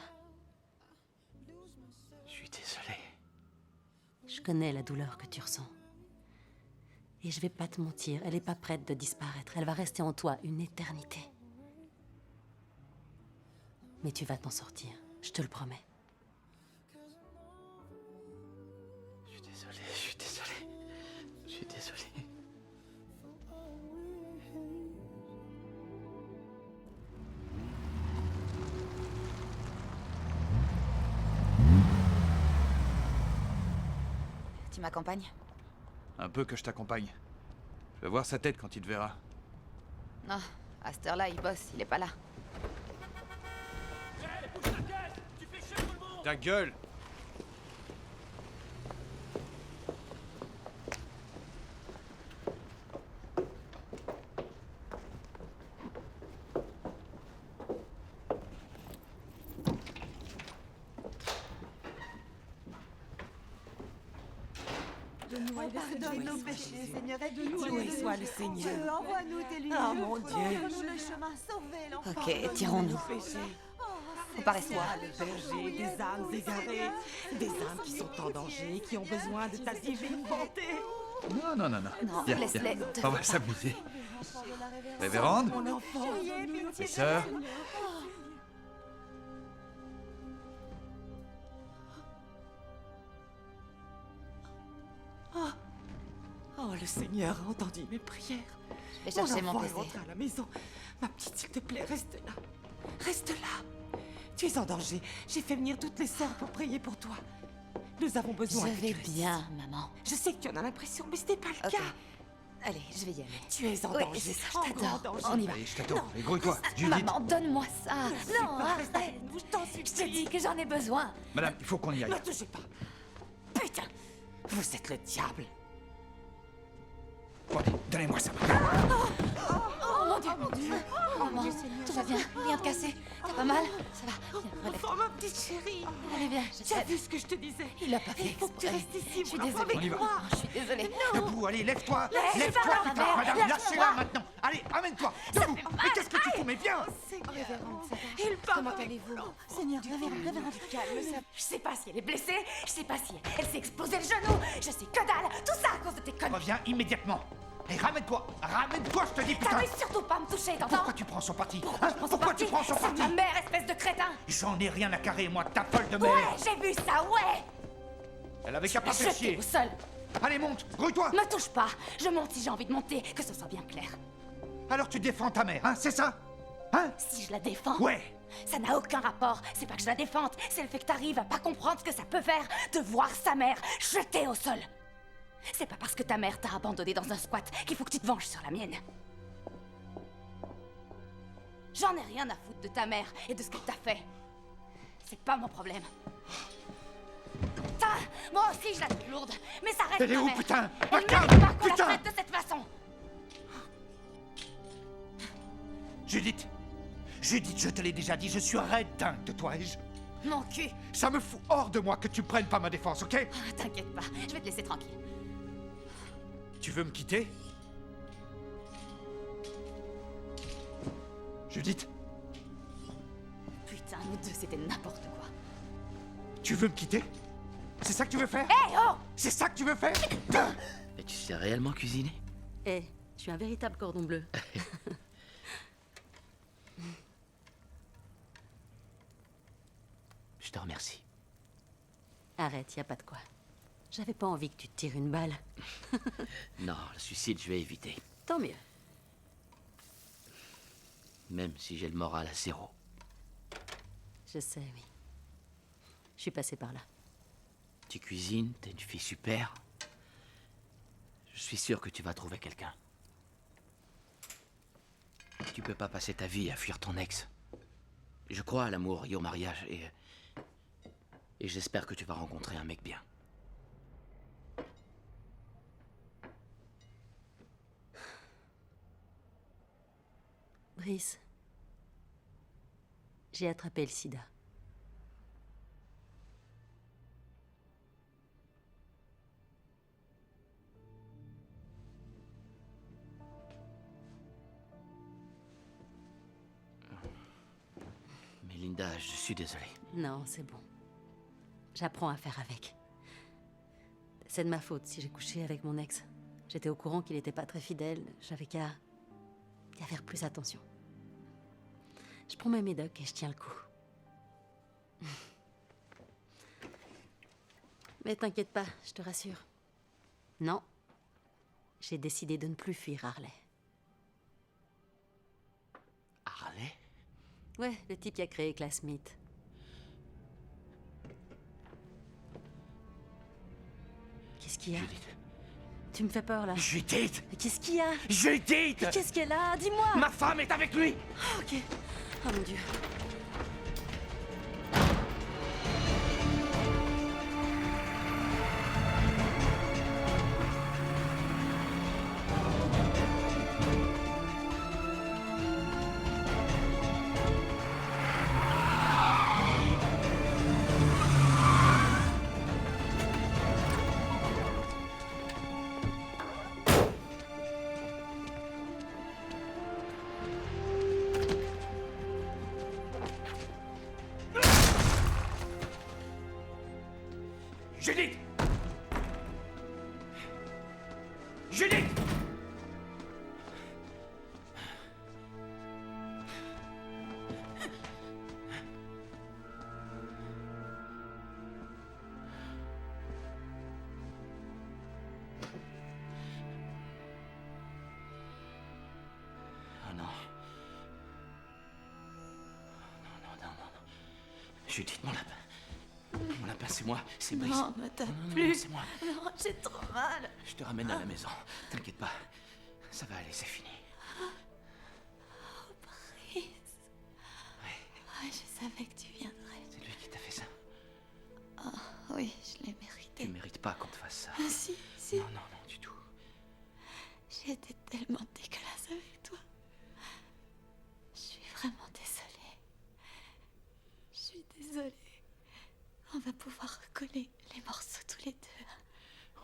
Je suis désolé. Je connais la douleur que tu ressens. Et je vais pas te mentir, elle est pas prête de disparaître. Elle va rester en toi une éternité. Mais tu vas t'en sortir, je te le promets. Je suis désolé, je suis désolé. Je suis désolé. Tu m'accompagnes? Un peu que je t'accompagne. Je vais voir sa tête quand il te verra. Non, à cette heure-là, il bosse, il est pas là. Ta gueule! Pardonne-nous et Pardonne nos péchés, Seigneur. Aide-nous à Loué soit le Seigneur. Dieu, envoie-nous tes lumières. Oh, mon Dieu. Montre-nous le chemin, sauvez l'enfant. Ok, tirons-nous. Faut pas rester là. Le berger, des âmes égarées, des âmes qui sont en danger, qui ont besoin de ta divine bonté. Non, non, non, non. Non, Viens, laisse-les. viens. On va s'amuser. Révérende, Mon enfant. mes sœurs, Oh, le Seigneur a entendu mes prières. Je vais chercher mon enfant est PC. rentré à la maison. Ma petite, s'il te plaît, reste là. Reste là. Tu es en danger. J'ai fait venir toutes les sœurs pour prier pour toi. Nous avons besoin Je que vais tu restes. bien, maman. Je sais que tu en as l'impression, mais ce n'est pas le Ok. cas. Allez, je vais y aller. Tu es en Oui, danger. c'est ça, en je grand t'adore. danger. On y va. allez, je t'attends. Et grouille-toi, Judith. Maman, donne-moi ça. Non, Reste arrête. avec nous, je t'en supplie. Je te dis que j'en ai besoin. Madame, il faut qu'on y aille. Ne touchez pas. Putain, vous êtes le diable. Bon, allez, donnez-moi ça. Oh mon Dieu, mon Dieu. Maman, tout va bien. Rien de cassé. T'as pas mal? Ça va. Viens, relève-toi. Oh, ma petite chérie. Allez, viens. Tu as vu ce que je te disais? Il a pas fait Il faut que tu exprès. restes ici. Je suis mon enfant, désolée. avec On y va. moi. Je suis désolée. Debout, allez, lève-toi. Lève-toi, Lève-toi, ma putain, mère, madame, lève-toi. lâchez-la maintenant. Allez, amène-toi. Debout. Mais qu'est-ce que tu fous? Mais viens. Il part Comment avec allez-vous? Flo. Seigneur, révérende, calme ça. Je sais pas si elle est blessée. Je sais pas si elle s'est explosé le genou. Je sais que dalle. Tout ça à cause de tes conneries. Reviens immédiatement. Et ramène-toi. Ramène-toi, je te dis, putain. T'arrives surtout pas à me toucher, t'entends? Pourquoi tu prends son parti? Pourquoi Hein? tu prends son Pourquoi parti? tu prends son C'est parti? ta mère, espèce de crétin. J'en ai rien à carrer, moi, ta folle de mère. Ouais, j'ai vu ça, ouais. Elle avait qu'à pas faire Jetez chier. au sol. Allez, monte, grouille-toi. Me touche pas. Je monte si j'ai envie de monter, que ce soit bien clair. Alors tu défends ta mère, hein, c'est ça? Hein? Si je la défends. Ouais. Ça n'a aucun rapport. C'est pas que je la défende, c'est le fait que t'arrives à pas comprendre ce que ça peut faire de voir sa mère jetée au sol. C'est pas parce que ta mère t'a abandonné dans un squat qu'il faut que tu te venges sur la mienne. J'en ai rien à foutre de ta mère et de ce qu'elle t'a fait. C'est pas mon problème. Putain, moi aussi je la trouve lourde, mais ça reste Elle est ma où, mère. putain? Elle Regarde, mérite pas qu'on la putain. traite de cette façon. Judith, Judith, je te l'ai déjà dit, je suis raide dingue de toi et Mon cul. ça me fout hors de moi que tu prennes pas ma défense, ok? Ah, t'inquiète pas, je vais te laisser tranquille. Tu veux me quitter? Judith, Putain, nous deux, c'était n'importe quoi. tu veux me quitter? C'est ça que tu veux faire? Hé, oh! C'est ça que tu veux faire? Et tu sais réellement cuisiner? Eh, je suis un véritable cordon bleu. Je te remercie. Arrête, y a pas de quoi. J'avais pas envie que tu te tires une balle. Non, le suicide, je vais éviter. Tant mieux. Même si j'ai le moral à zéro. Je sais, oui. Je suis passée par là. Tu cuisines, t'es une fille super. Je suis sûr que tu vas trouver quelqu'un. Tu peux pas passer ta vie à fuir ton ex. Je crois à l'amour et au mariage et j'espère que tu vas rencontrer un mec bien. Brice, j'ai attrapé le sida. Mais Linda, je suis désolé. Non, c'est bon. J'apprends à faire avec. C'est de ma faute si j'ai couché avec mon ex. J'étais au courant qu'il n'était pas très fidèle. J'avais qu'à faire plus attention. Je prends mes médocs et je tiens le coup. Mais t'inquiète pas, je te rassure. Non. J'ai décidé de ne plus fuir Harley. Harley? Ouais, le type qui a créé Classmate. Qu'est-ce qu'il y a? Tu me fais peur, là. Judith! Mais qu'est-ce qu'il y a? Judith! Mais qu'est-ce qu'elle a? Dis-moi! Ma femme est avec lui! Ah, ok. Oh mon Dieu. Judith! Judith! Oh non. Non. Judith, mon lapin. Mon lapin, c'est moi, c'est Brice. Non, ne tape Non, plus. c'est moi. Non, j'ai trop mal. Je te ramène à la maison. T'inquiète pas. Ça va aller, c'est fini. Oh, Brice. Ouais, je savais que tu viendrais. C'est lui qui t'a fait ça. Oh, oui, je l'ai mérité. Tu mérites pas qu'on te fasse ça. Ah, si. Non, du tout. J'ai été tellement dégueulasse avec toi. Je suis vraiment désolée. Je suis désolée. On va pouvoir recoller les morceaux tous les deux.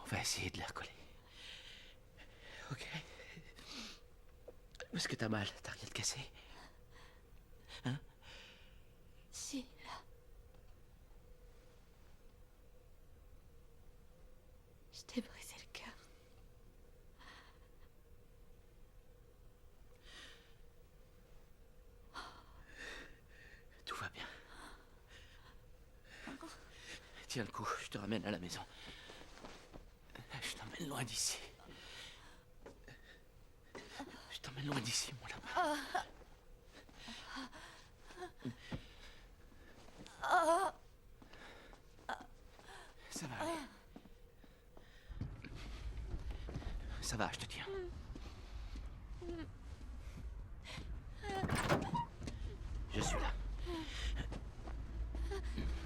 On va essayer de les recoller. Ok. Où est-ce que t'as mal? T'as rien de cassé? Hein? Si, là. Je t'ai brisé le cœur. Tout va bien. Tiens le coup, je te ramène à la maison. Je t'emmène loin d'ici. Je t'emmène loin d'ici, mon lapin. Ça va aller. Ça va, je te tiens. Je suis là.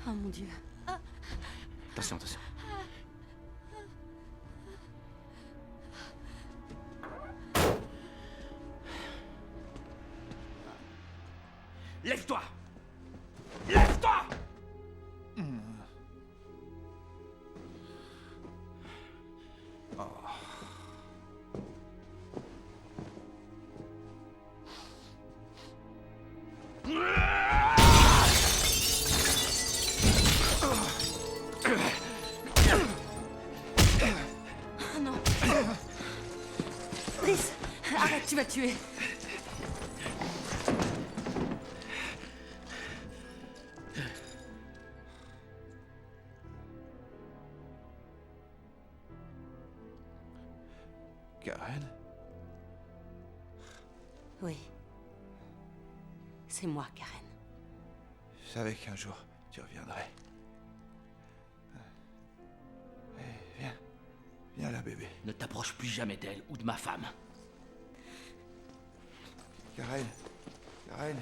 Oh mon Dieu. Attention, attention. Lève-toi! Lève-toi! Oh non. Brice, arrête, tu vas le tuer. Karen? Oui. C'est moi, Karen. Je savais qu'un jour, tu reviendrais. Viens. Viens là, bébé. Ne t'approche plus jamais d'elle ou de ma femme. Karen. Karen.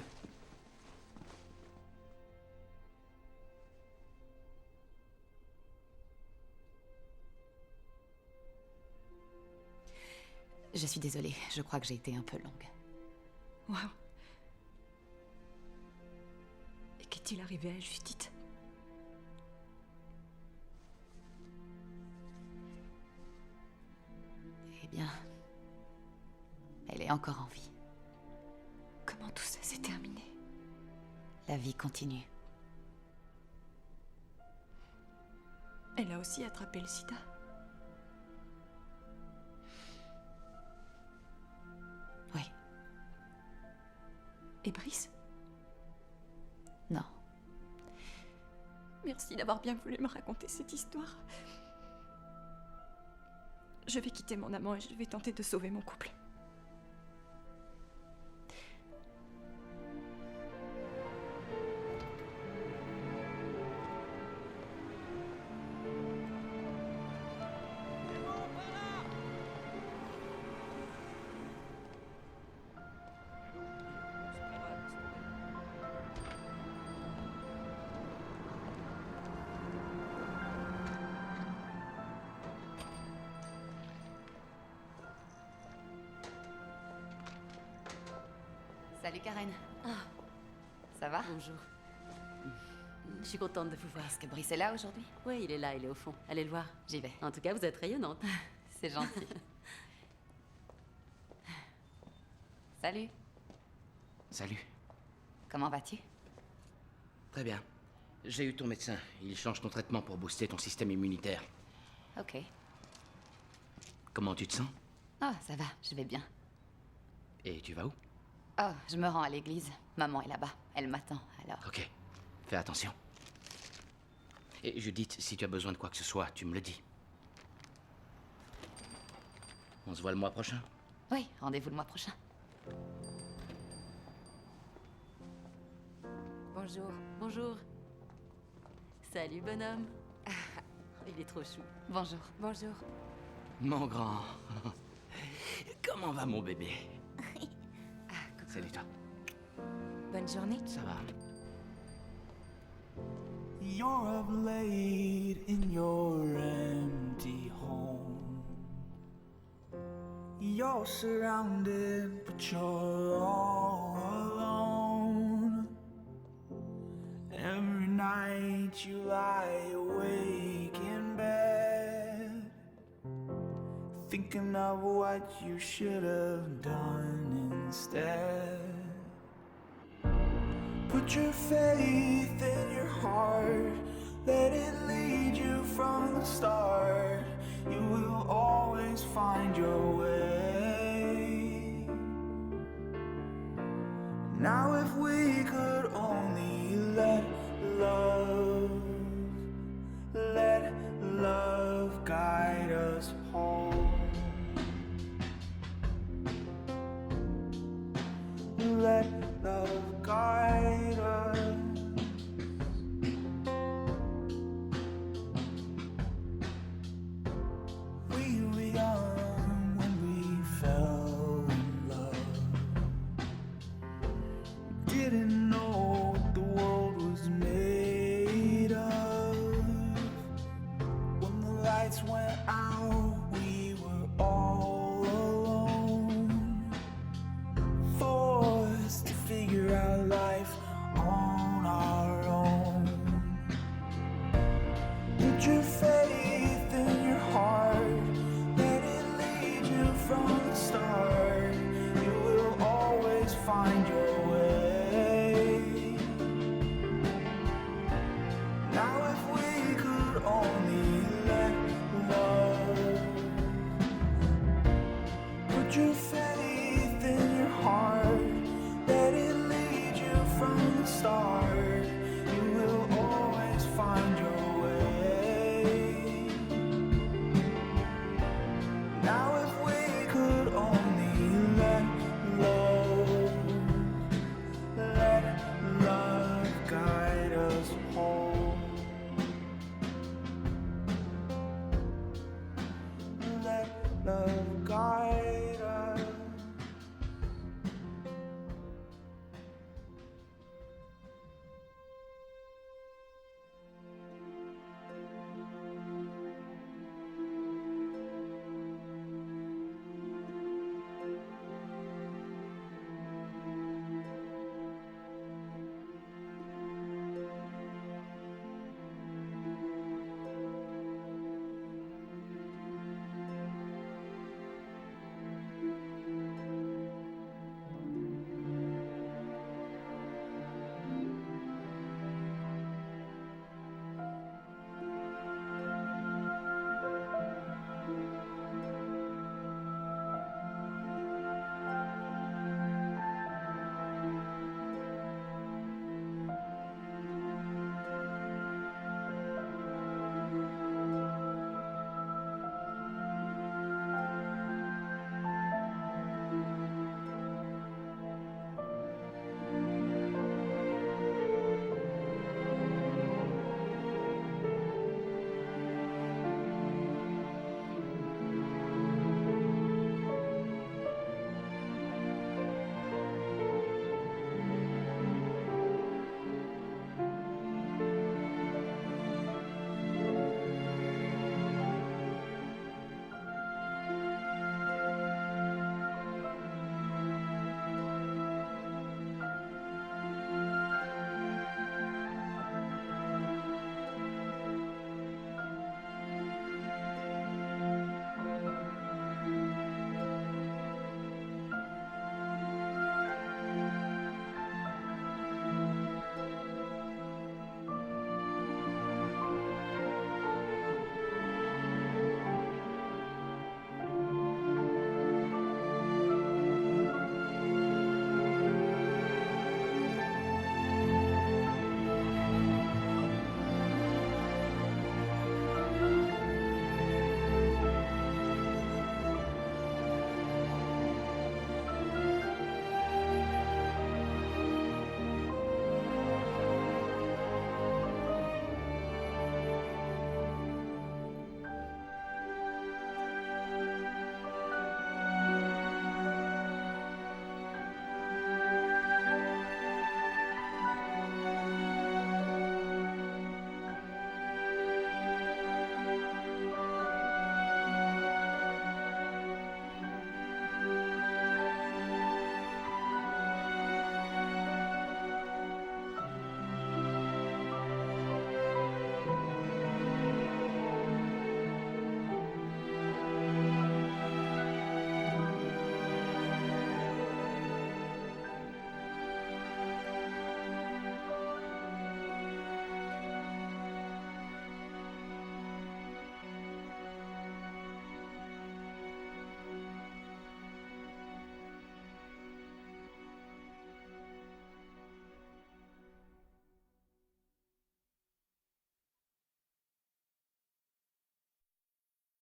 Je suis désolée, je crois que j'ai été un peu longue. Waouh. Et qu'est-il arrivé à Judith? Eh bien, elle est encore en vie. Comment tout ça s'est terminé? La vie continue. Elle a aussi attrapé le sida. Oui. Et Brice? Non. Merci d'avoir bien voulu me raconter cette histoire. Je vais quitter mon amant et je vais tenter de sauver mon couple. Salut Karen. Ça va? Bonjour. Je suis contente de vous voir. Est-ce que Brice est là aujourd'hui? Oui, il est là, il est au fond. Allez le voir. J'y vais. En tout cas, vous êtes rayonnante. C'est gentil. Salut. Salut. Comment vas-tu? Très bien. J'ai eu ton médecin. Il change ton traitement pour booster ton système immunitaire. Ok. Comment tu te sens? Oh, ça va, je vais bien. Et tu vas où? Oh, je me rends à l'église. Maman est là-bas. Elle m'attend, alors. Ok. Fais attention. Et Judith, si tu as besoin de quoi que ce soit, tu me le dis. On se voit le mois prochain? Oui, rendez-vous le mois prochain. Bonjour. Bonjour. Salut, bonhomme. Il est trop chou. Bonjour. Bonjour. Mon grand. Comment va mon bébé? Salut toi. Bonne journée. Ça va. You're up late in your empty home. You're surrounded, but you're all alone. Every night you lie awake in bed, thinking of what you should have done instead. Put your faith in your heart, let it lead you from the start. You will always find your way. Now if we could only let love guide us home. Let love guide us. We were young when we fell in love. Didn't know what the world was made of. When the lights went out, we were all alone, forced to figure out life on our own. Put your faith in your heart, let it lead you from the start. You will always find your way. Now if we could only let love. Put your faith in your heart, let it lead you from the start. You will always find your way. Now if we could only let love guide us home. Let love